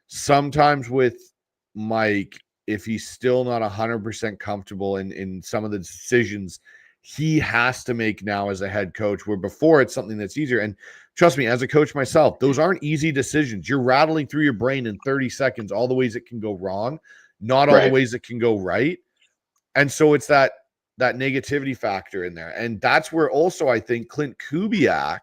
sometimes with Mike, if he's still not 100% comfortable in some of the decisions he has to make now as a head coach, where before it's something that's easier. And trust me, as a coach myself, those aren't easy decisions. You're rattling through your brain in 30 seconds all the ways it can go wrong, not all the ways it can go right. And so it's that negativity factor in there. And that's where also I think Clint Kubiak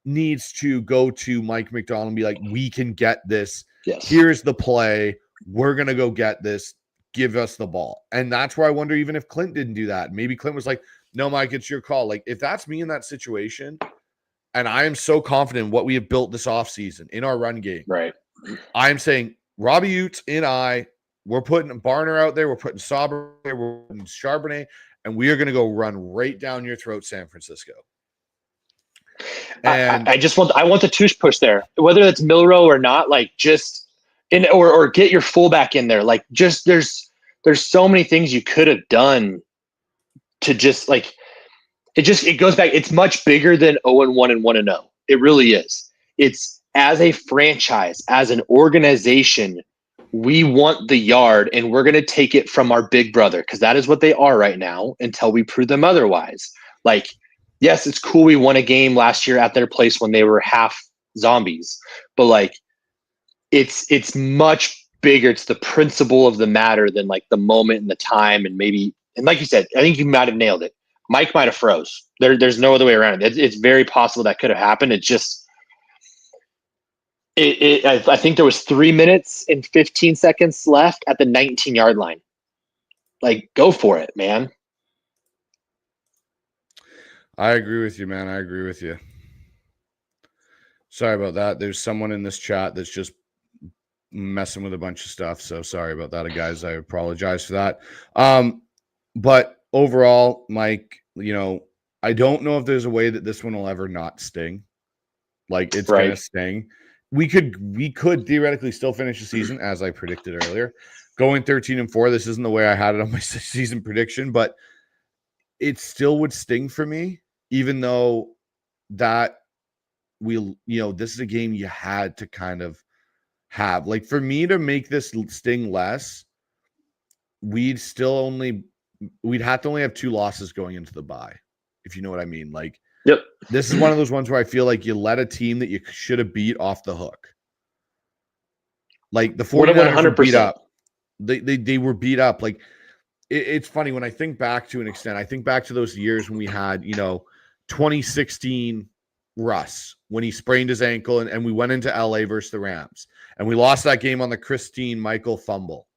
needs to go to Mike McDonald and be like, we can get this. Yes. Here's the play. We're going to go get this. give us the ball. And that's where I wonder even if Clint didn't do that. Maybe Clint was like, no, Mike, it's your call. Like, if that's me in that situation, and I am so confident in what we have built this offseason in our run game, right? I'm saying Robbie Utes and we're putting Barner out there, we're putting Sauber there, we're putting Charbonnet, and we are going to go run right down your throat, San Francisco. And I want the touche push there, whether it's Milrow or not, like just in or get your fullback in there. Like just there's so many things you could have done to just like it goes back. It's much bigger than 0-1 and 1-0. It really is. It's as a franchise, as an organization, we want the yard and we're going to take it from our big brother, because that is what they are right now until we prove them otherwise. Like, yes, it's cool we won a game last year at their place when they were half zombies, but like it's much bigger. It's the principle of the matter than like the moment and the time and maybe, and like you said, I think you might have nailed it. Mike might have froze. There's no other way around it. It's very possible that could have happened. It just, I think there was 3 minutes and 15 seconds left at the 19-yard line. Like, go for it, man. I agree with you, man. I agree with you. Sorry about that. There's someone in this chat that's just messing with a bunch of stuff. So sorry about that, guys. I apologize for that. But overall, Mike, I don't know if there's a way that this one will ever not sting. Like, it's going to sting. We could theoretically still finish the season, as I predicted earlier, going 13-4. This isn't the way I had it on my season prediction, but it still would sting for me, even though that this is a game you had to kind of have. Like, for me to make this sting less, we'd have to only have 2 losses going into the bye, if you know what I mean. Like, yep. This is one of those ones where I feel like you let a team that you should have beat off the hook. Like, the 49ers were beat up. They were beat up. Like, it's funny when I think back to an extent. I think back to those years when we had, 2016 Russ, when he sprained his ankle and we went into LA versus the Rams. And we lost that game on the Christine Michael fumble.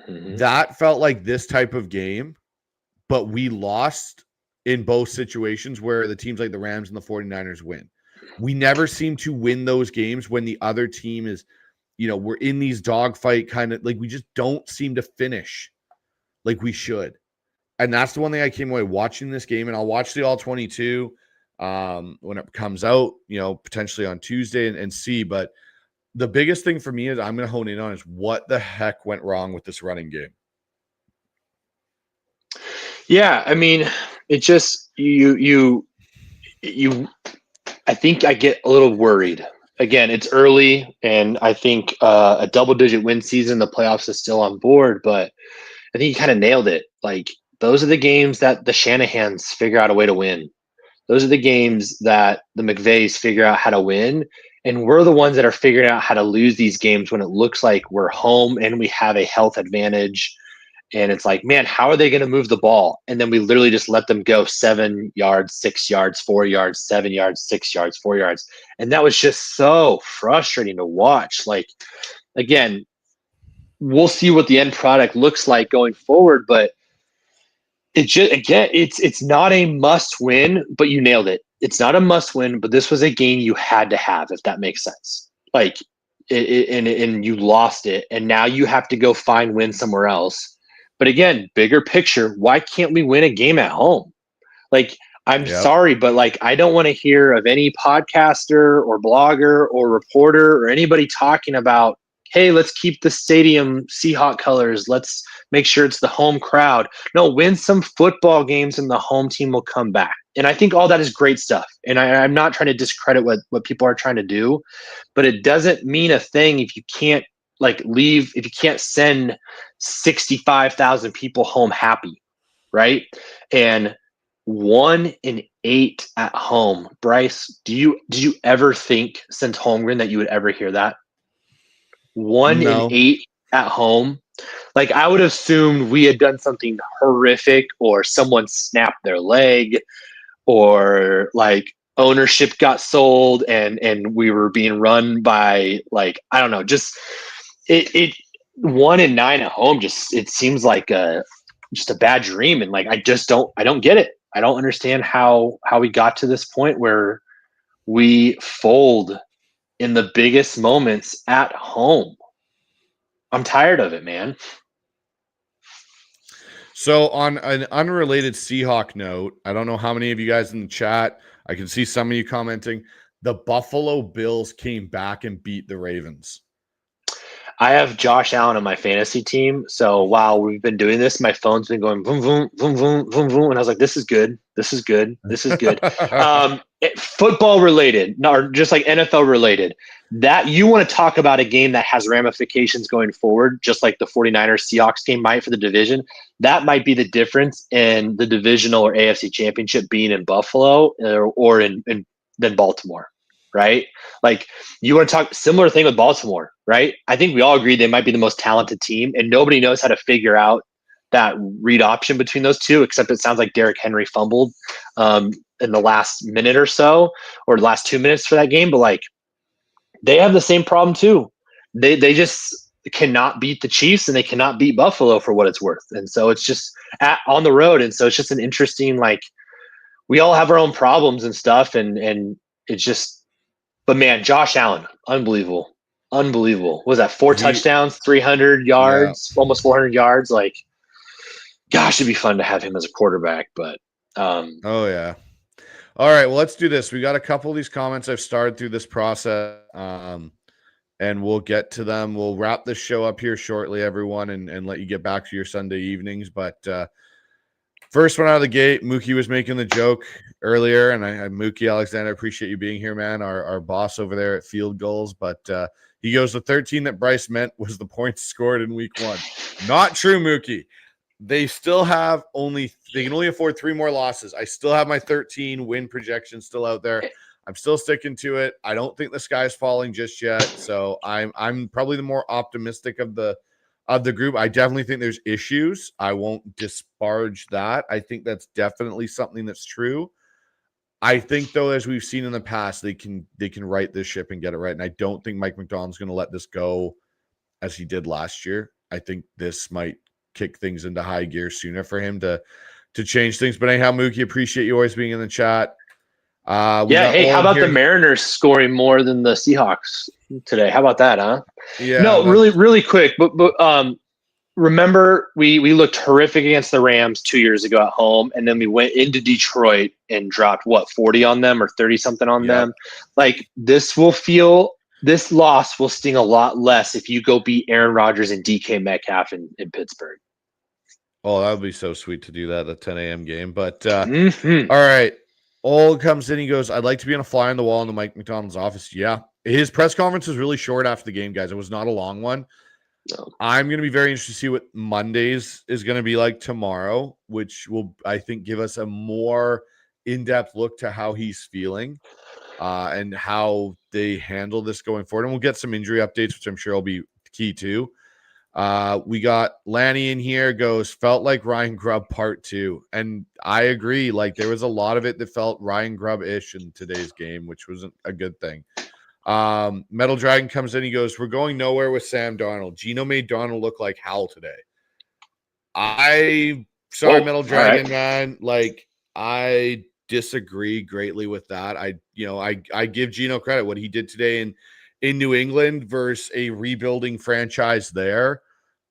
Mm-hmm. That felt like this type of game, but we lost in both situations where the teams like the Rams and the 49ers win. We never seem to win those games when the other team is, we're in these dogfight kind of, like, we just don't seem to finish like we should. And that's the one thing I came away watching this game, and I'll watch the all 22 when it comes out, potentially on Tuesday and see. But the biggest thing for me is I'm going to hone in on is what the heck went wrong with this running game. Yeah, I mean, it just you I think I get a little worried. Again, it's early, and I think a double-digit win season, the playoffs is still on board, but I think you kind of nailed it. Like, those are the games that the Shanahans figure out a way to win. Those are the games that the McVays figure out how to win, and we're the ones that are figuring out how to lose these games when it looks like we're home and we have a health advantage. And it's like, man, how are they going to move the ball? And then we literally just let them go 7 yards, 6 yards, 4 yards, 7 yards, 6 yards, 4 yards. And that was just so frustrating to watch. Like, again, we'll see what the end product looks like going forward, but it just, again, it's not a must win, but you nailed it. It's not a must win, but this was a game you had to have, if that makes sense. Like, and you lost it, and now you have to go find win somewhere else. But again, bigger picture, why can't we win a game at home? Like, I'm sorry, but like, I don't want to hear of any podcaster or blogger or reporter or anybody talking about, hey, let's keep the stadium Seahawks colors. Let's make sure it's the home crowd. No, win some football games and the home team will come back. And I think all that is great stuff. And I'm not trying to discredit what people are trying to do, but it doesn't mean a thing if you can't if you can't send 65,000 people home happy, right? And 1-8 at home. Bryce, did you ever think since Holmgren that you would ever hear that? 1-8 at home. Like, I would have assumed we had done something horrific, or someone snapped their leg, or like ownership got sold and we were being run by, like, I don't know, just 1-9 at home, it seems like just a bad dream. And like, I don't get it. I don't understand how we got to this point where we fold in the biggest moments at home. I'm tired of it, man. So on an unrelated Seahawk note, I don't know how many of you guys in the chat, I can see some of you commenting, the Buffalo Bills came back and beat the Ravens. I have Josh Allen on my fantasy team. So while we've been doing this, my phone's been going boom, boom, boom, boom, boom, boom. And I was like, this is good. This is good. This is good. Football related, or just like NFL related, that you want to talk about a game that has ramifications going forward, just like the 49ers Seahawks game might for the division. That might be the difference in the divisional or AFC championship being in Buffalo or in than Baltimore. Right? Like, you want to talk similar thing with Baltimore, right? I think we all agree they might be the most talented team, and nobody knows how to figure out that read option between those two, except it sounds like Derrick Henry fumbled in the last minute or so, or the last 2 minutes for that game. But like, they have the same problem too. They just cannot beat the Chiefs, and they cannot beat Buffalo for what it's worth. And so it's just on the road. And so it's just an interesting, like, we all have our own problems and stuff. And it's just, but man, Josh Allen, unbelievable. What was that? 4 touchdowns, 300 yards, almost 400 yards. Like, gosh, it'd be fun to have him as a quarterback. But oh yeah. All right, well, let's do this. We got a couple of these comments I've started through this process, and we'll get to them. We'll wrap this show up here shortly, everyone, and let you get back to your Sunday evenings. But first one out of the gate, Mookie was making the joke earlier, and Mookie Alexander, appreciate you being here, man, our boss over there at Field Goals. But he goes, the 13 that Bryce meant was the points scored in week 1. Not true, Mookie. They still have they can only afford 3 more losses. I still have my 13 win projection still out there. I'm still sticking to it. I don't think the sky's falling just yet. So I'm probably the more optimistic of the group. I definitely think there's issues. I won't disparage that. I think that's definitely something that's true. I think, though, as we've seen in the past, they can right this ship and get it right. And I don't think Mike Macdonald's going to let this go as he did last year. I think this might kick things into high gear sooner for him to change things. But anyhow, Mookie, appreciate you always being in the chat. Hey, how about the Mariners scoring more than the Seahawks today? How about that, huh? Yeah. No, really quick. But remember, we looked horrific against the Rams 2 years ago at home, and then we went into Detroit and dropped 40 on them or 30 something on them. Like, this loss will sting a lot less if you go beat Aaron Rodgers and DK Metcalf in Pittsburgh. Oh, that would be so sweet to do that, the 10 a.m. game. But all right. All comes in. He goes, I'd like to be on a fly on the wall in the Mike Macdonald's office. Yeah. His press conference was really short after the game, guys. It was not a long one. No. I'm going to be very interested to see what Mondays is going to be like tomorrow, which will, I think, give us a more in-depth look to how he's feeling and how they handle this going forward. And we'll get some injury updates, which I'm sure will be key too. We got Lanny in here, goes, felt like Ryan Grubb part 2. And I agree. Like, there was a lot of it that felt Ryan Grubb-ish in today's game, which wasn't a good thing. Metal Dragon comes in. He goes, we're going nowhere with Sam Darnold. Gino made Darnold look like hell today. Sorry, Metal Dragon, man. Like, I disagree greatly with that. I give Gino credit. What he did today in New England versus a rebuilding franchise there,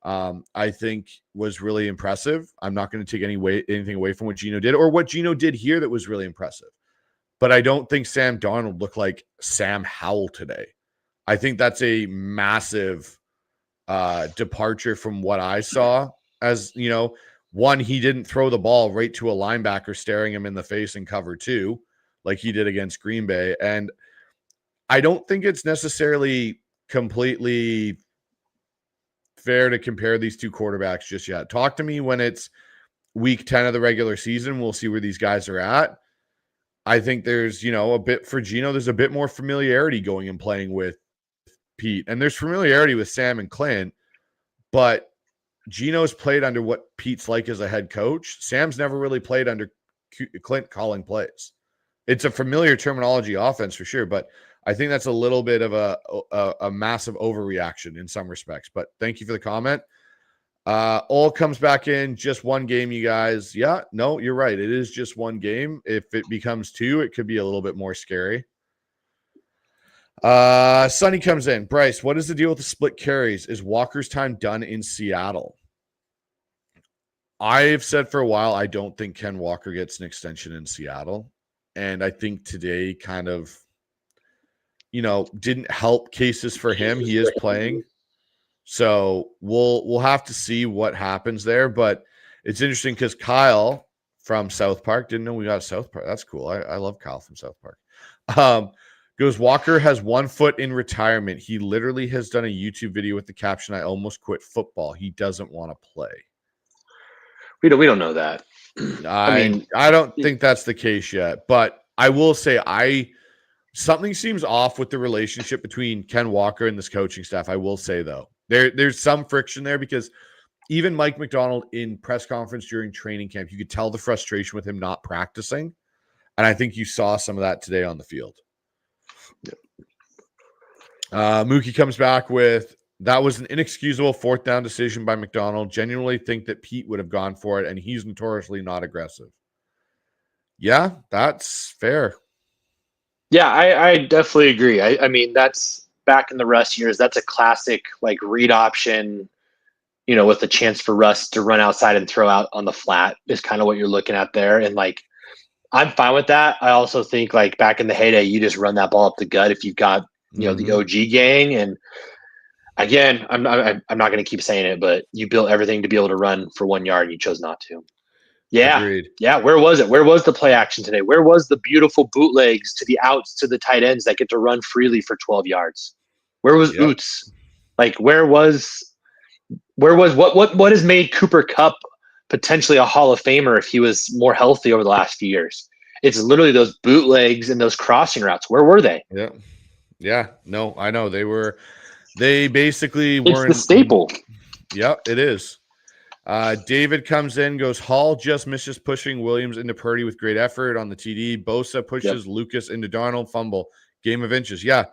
I think was really impressive. I'm not going to take anything away from what Gino did or what Gino did here that was really impressive. But I don't think Sam Darnold looked like Sam Howell today. I think that's a massive departure from what I saw. As you know, one, he didn't throw the ball right to a linebacker staring him in the face in cover 2 like he did against Green Bay. And I don't think it's necessarily completely fair to compare these two quarterbacks just yet. Talk to me when it's week 10 of the regular season. We'll see where these guys are at. I think there's, a bit for Gino, there's a bit more familiarity going and playing with Pete. And there's familiarity with Sam and Clint, but Gino's played under what Pete's like as a head coach. Sam's never really played under Clint calling plays. It's a familiar terminology offense for sure, but I think that's a little bit of a massive overreaction in some respects. But thank you for the comment. All comes back in just one game, you guys. Yeah, no, you're right. It is just one game. If it becomes two, it could be a little bit more scary. Sonny comes in. Bryce, what is the deal with the split carries? Is Walker's time done in Seattle? I've said for a while, I don't think Ken Walker gets an extension in Seattle. And I think today kind of, didn't help cases for him. He is playing. So we'll have to see what happens there. But it's interesting because Kyle from South Park, didn't know we got a South Park. That's cool. I love Kyle from South Park. Goes, Walker has 1 foot in retirement. He literally has done a YouTube video with the caption, "I almost quit football. He doesn't want to play." We don't know that. I don't think that's the case yet. But I will say something seems off with the relationship between Ken Walker and this coaching staff. I will say, though. There's some friction there because even Mike McDonald in press conference during training camp, you could tell the frustration with him not practicing. And I think you saw some of that today on the field. Mookie comes back with, that was an inexcusable 4th down decision by McDonald. Genuinely think that Pete would have gone for it, and he's notoriously not aggressive. Yeah, that's fair. Yeah, I definitely agree. I mean, that's back in the Russ years. That's a classic read option, with a chance for Russ to run outside and throw out on the flat is kind of what you're looking at there. And I'm fine with that. I also think back in the heyday, you just run that ball up the gut if you've got the OG gang. And again, I'm not going to keep saying it, but you built everything to be able to run for 1 yard and you chose not to. Yeah. Agreed. Yeah. Where was it? Where was the play action today? Where was the beautiful bootlegs to the outs to the tight ends that get to run freely for 12 yards? Where was Oots? Where was what has made Cooper Kupp potentially a Hall of Famer if he was more healthy over the last few years? It's literally those bootlegs and those crossing routes. Where were they? Yeah. Yeah. No, I know they basically weren't the staple. Yep, it is. David comes in, goes, Hall just misses pushing Williams into Purdy with great effort on the TD. Bosa pushes Lucas into Darnold, fumble. Game of inches. Yeah.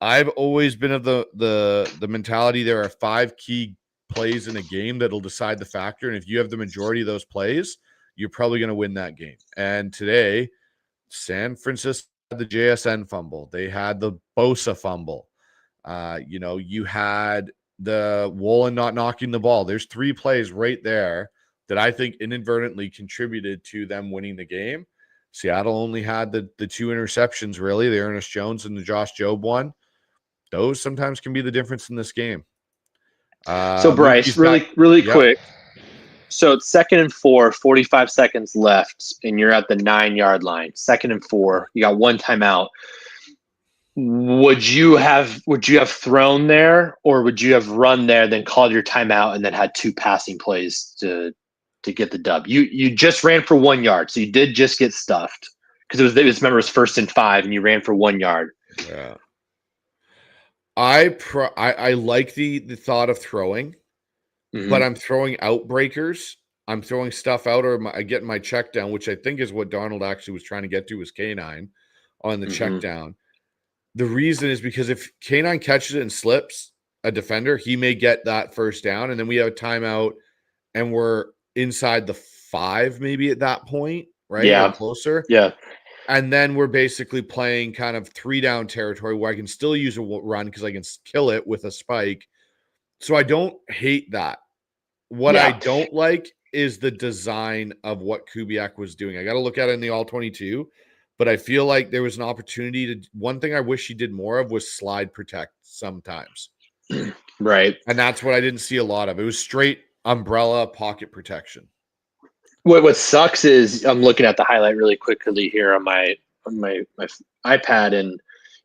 I've always been of the mentality there are 5 key plays in a game that'll decide the factor. And if you have the majority of those plays, you're probably going to win that game. And today, San Francisco had the JSN fumble. They had the Bosa fumble. You had the Woolen not knocking the ball. There's 3 plays right there that I think inadvertently contributed to them winning the game. Seattle only had the 2 interceptions, really, the Ernest Jones and the Josh Jobe one. Those sometimes can be the difference in this game. So Bryce, really quick. So it's 2nd and 4, 45 seconds left, and you're at the 9-yard line. 2nd and 4, you got 1 timeout. Would you have thrown there, or would you have run there, then called your timeout, and then had 2 passing plays to get the dub? You just ran for 1 yard, so you did just get stuffed because it was 1st and 5, and you ran for 1 yard. Yeah. I like the thought of throwing, but I'm throwing out breakers. I'm throwing stuff out, or I get my check down, which I think is what Darnold actually was trying to get to, was K9 on the check down. The reason is because if K9 catches it and slips a defender, he may get that 1st down, and then we have a timeout, and we're inside the 5 maybe at that point, right? Yeah, or closer. Yeah. And then we're basically playing kind of 3-down territory where I can still use a run because I can kill it with a spike. So I don't hate that. What I don't like is the design of what Kubiak was doing. I got to look at it in the all-22, but I feel like there was an opportunity to – one thing I wish he did more of was slide protect sometimes. Right. And that's what I didn't see a lot of. It was straight umbrella pocket protection. What sucks is I'm looking at the highlight really quickly here on my iPad, and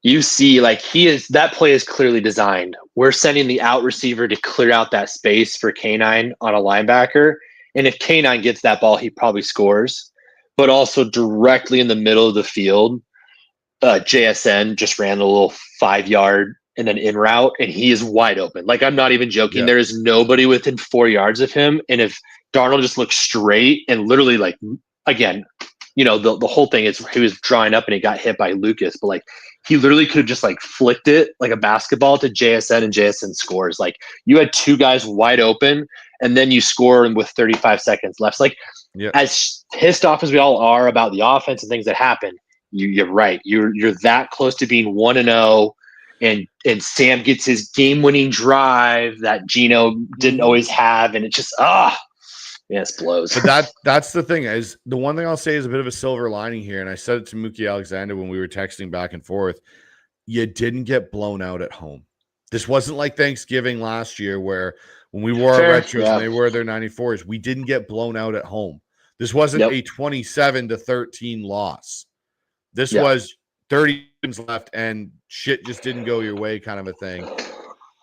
you see that play is clearly designed. We're sending the out receiver to clear out that space for K9 on a linebacker, and if K9 gets that ball, he probably scores. But also directly in the middle of the field, JSN just ran a little 5-yard and then in route, and he is wide open. I'm not even joking. Yeah. There is nobody within 4 yards of him, and if Darnold just looks straight and literally again, the whole thing is he was drawing up and he got hit by Lucas, but like he literally could have just like flicked it like a basketball to JSN and JSN scores. Like you had two guys wide open and then you score with 35 seconds left. Like as pissed off as we all are about the offense and things that happen, you're right. You're that close to being 1-0, and Sam gets his game-winning drive that Gino didn't always have, and it just it blows. But that's the thing. Is the one thing I'll say is a bit of a silver lining here, and I said it to Mookie Alexander when we were texting back and forth. You didn't get blown out at home. This wasn't like Thanksgiving last year where when we wore our retros and they wore their 94s, we didn't get blown out at home. This wasn't a 27-13 loss. This was 30 games left and shit just didn't go your way kind of a thing.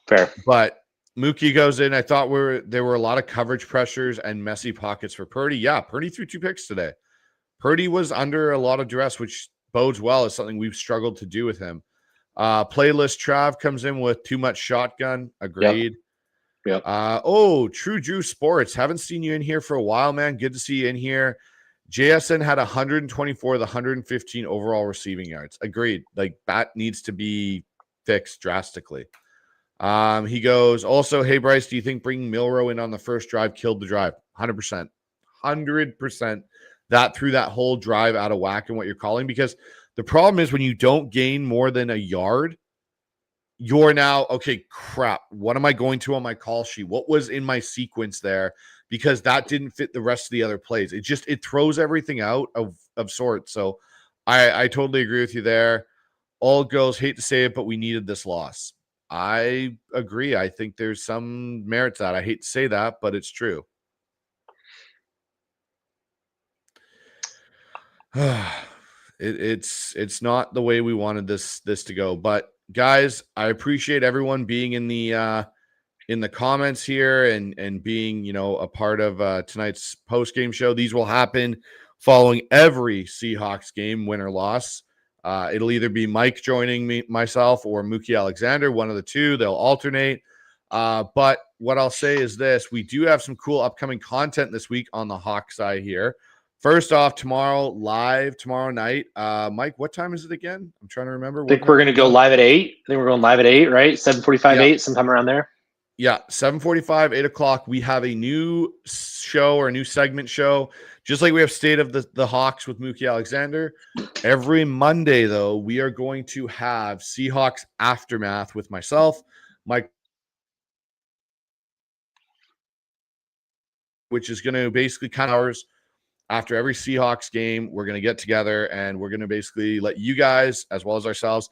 Fair. But Mookie goes in. I thought there were a lot of coverage pressures and messy pockets for Purdy. Yeah, Purdy threw 2 picks today. Purdy was under a lot of duress, which bodes well as something we've struggled to do with him. Playlist Trav comes in with too much shotgun. Agreed. Yep. True Drew Sports. Haven't seen you in here for a while, man. Good to see you in here. JSN had 124 the 115 overall receiving yards. Agreed. Like that needs to be fixed drastically. He goes, also, hey, Bryce, do you think bringing Milroe in on the first drive killed the drive? 100%. 100%. That threw that whole drive out of whack in what you're calling, because the problem is when you don't gain more than a yard, you're now, okay, crap. What am I going to on my call sheet? What was in my sequence there? Because that didn't fit the rest of the other plays. It throws everything out of sorts. So I totally agree with you there. All girls, hate to say it, but we needed this loss. I agree. I think there's some merit to that. I hate to say that, but it's true. It's not the way we wanted this to go. But guys, I appreciate everyone being in the comments here and being, a part of tonight's post-game show. These will happen following every Seahawks game, win or loss. It'll either be Mike joining myself or Mookie Alexander, one of the two. They'll alternate. But what I'll say is this: we do have some cool upcoming content this week on the Hawks side here. First off, tomorrow night. Mike, what time is it again? I'm trying to remember. I think we're going to go live at 8. I think we're going live at 8, right? 7:45, 8, sometime around there. Yeah, 7:45, 8 o'clock. We have a new show or a new segment show, just like we have State of the Hawks with Mookie Alexander. Every Monday, though, we are going to have Seahawks Aftermath with myself, Mike, which is going to basically kind of hours after every Seahawks game. We're going to get together and we're going to basically let you guys, as well as ourselves,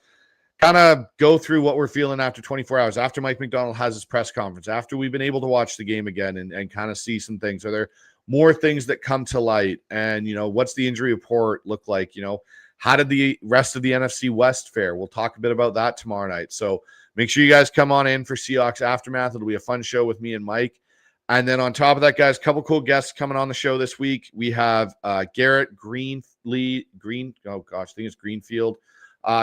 kind of go through what we're feeling after 24 hours, after Mike McDonald has his press conference, after we've been able to watch the game again and kind of see some things. Are there more things that come to light? And, what's the injury report look like? How did the rest of the NFC West fare? We'll talk a bit about that tomorrow night. So make sure you guys come on in for Seahawks Aftermath. It'll be a fun show with me and Mike. And then on top of that, guys, a couple cool guests coming on the show this week. We have Garrett Greenfield,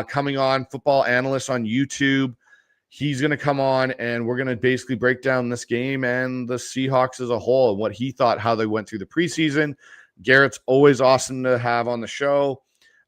coming on, football analyst on YouTube. He's going to come on, and we're going to basically break down this game and the Seahawks as a whole and what he thought, how they went through the preseason. Garrett's always awesome to have on the show.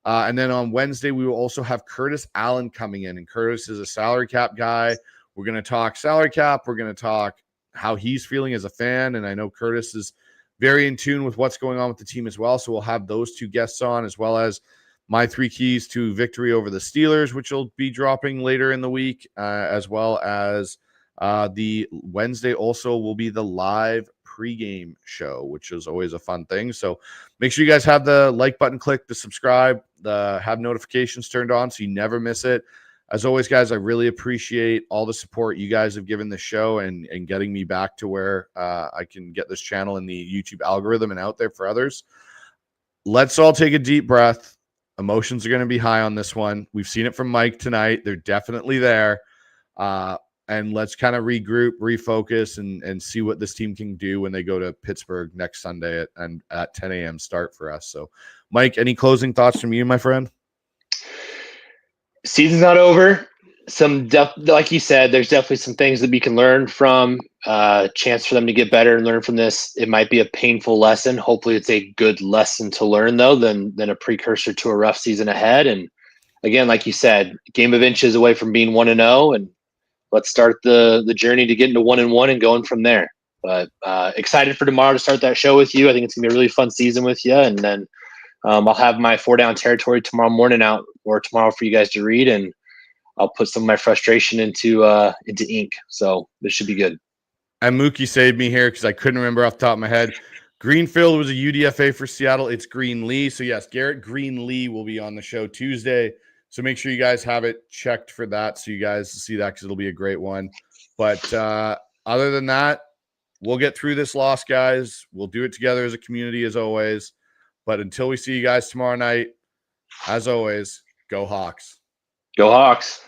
And then on Wednesday, we will also have Curtis Allen coming in, and Curtis is a salary cap guy. We're going to talk salary cap. We're going to talk how he's feeling as a fan, and I know Curtis is very in tune with what's going on with the team as well. So we'll have those two guests on, as well as my 3 keys to victory over the Steelers, which will be dropping later in the week, as well as the Wednesday also will be the live pregame show, which is always a fun thing. So make sure you guys have the like button clicked, the subscribe, have notifications turned on so you never miss it. As always, guys, I really appreciate all the support you guys have given the show and getting me back to where I can get this channel in the YouTube algorithm and out there for others. Let's all take a deep breath. Emotions are going to be high on this one. We've seen it from Mike tonight. They're definitely there. And let's kind of regroup, refocus, and see what this team can do when they go to Pittsburgh next Sunday at 10 a.m. start for us. So, Mike, any closing thoughts from you, my friend? Season's not over. like you said, there's definitely some things that we can learn from. Chance for them to get better and learn from this. It might be a painful lesson. Hopefully, it's a good lesson to learn, though, than a precursor to a rough season ahead. And again, like you said, game of inches away from being 1-0, and let's start the journey to getting to 1-1 and going from there. But excited for tomorrow to start that show with you. I think it's gonna be a really fun season with you, and then I'll have my 4 Down Territory tomorrow morning out, or tomorrow for you guys to read, and I'll put some of my frustration into ink. So this should be good. And Mookie saved me here because I couldn't remember off the top of my head. Greenfield was a UDFA for Seattle. It's Greenlee. So, yes, Garrett Greenlee will be on the show Tuesday. So make sure you guys have it checked for that so you guys see that because it'll be a great one. But other than that, we'll get through this loss, guys. We'll do it together as a community as always. But until we see you guys tomorrow night, as always, go Hawks. Go Hawks.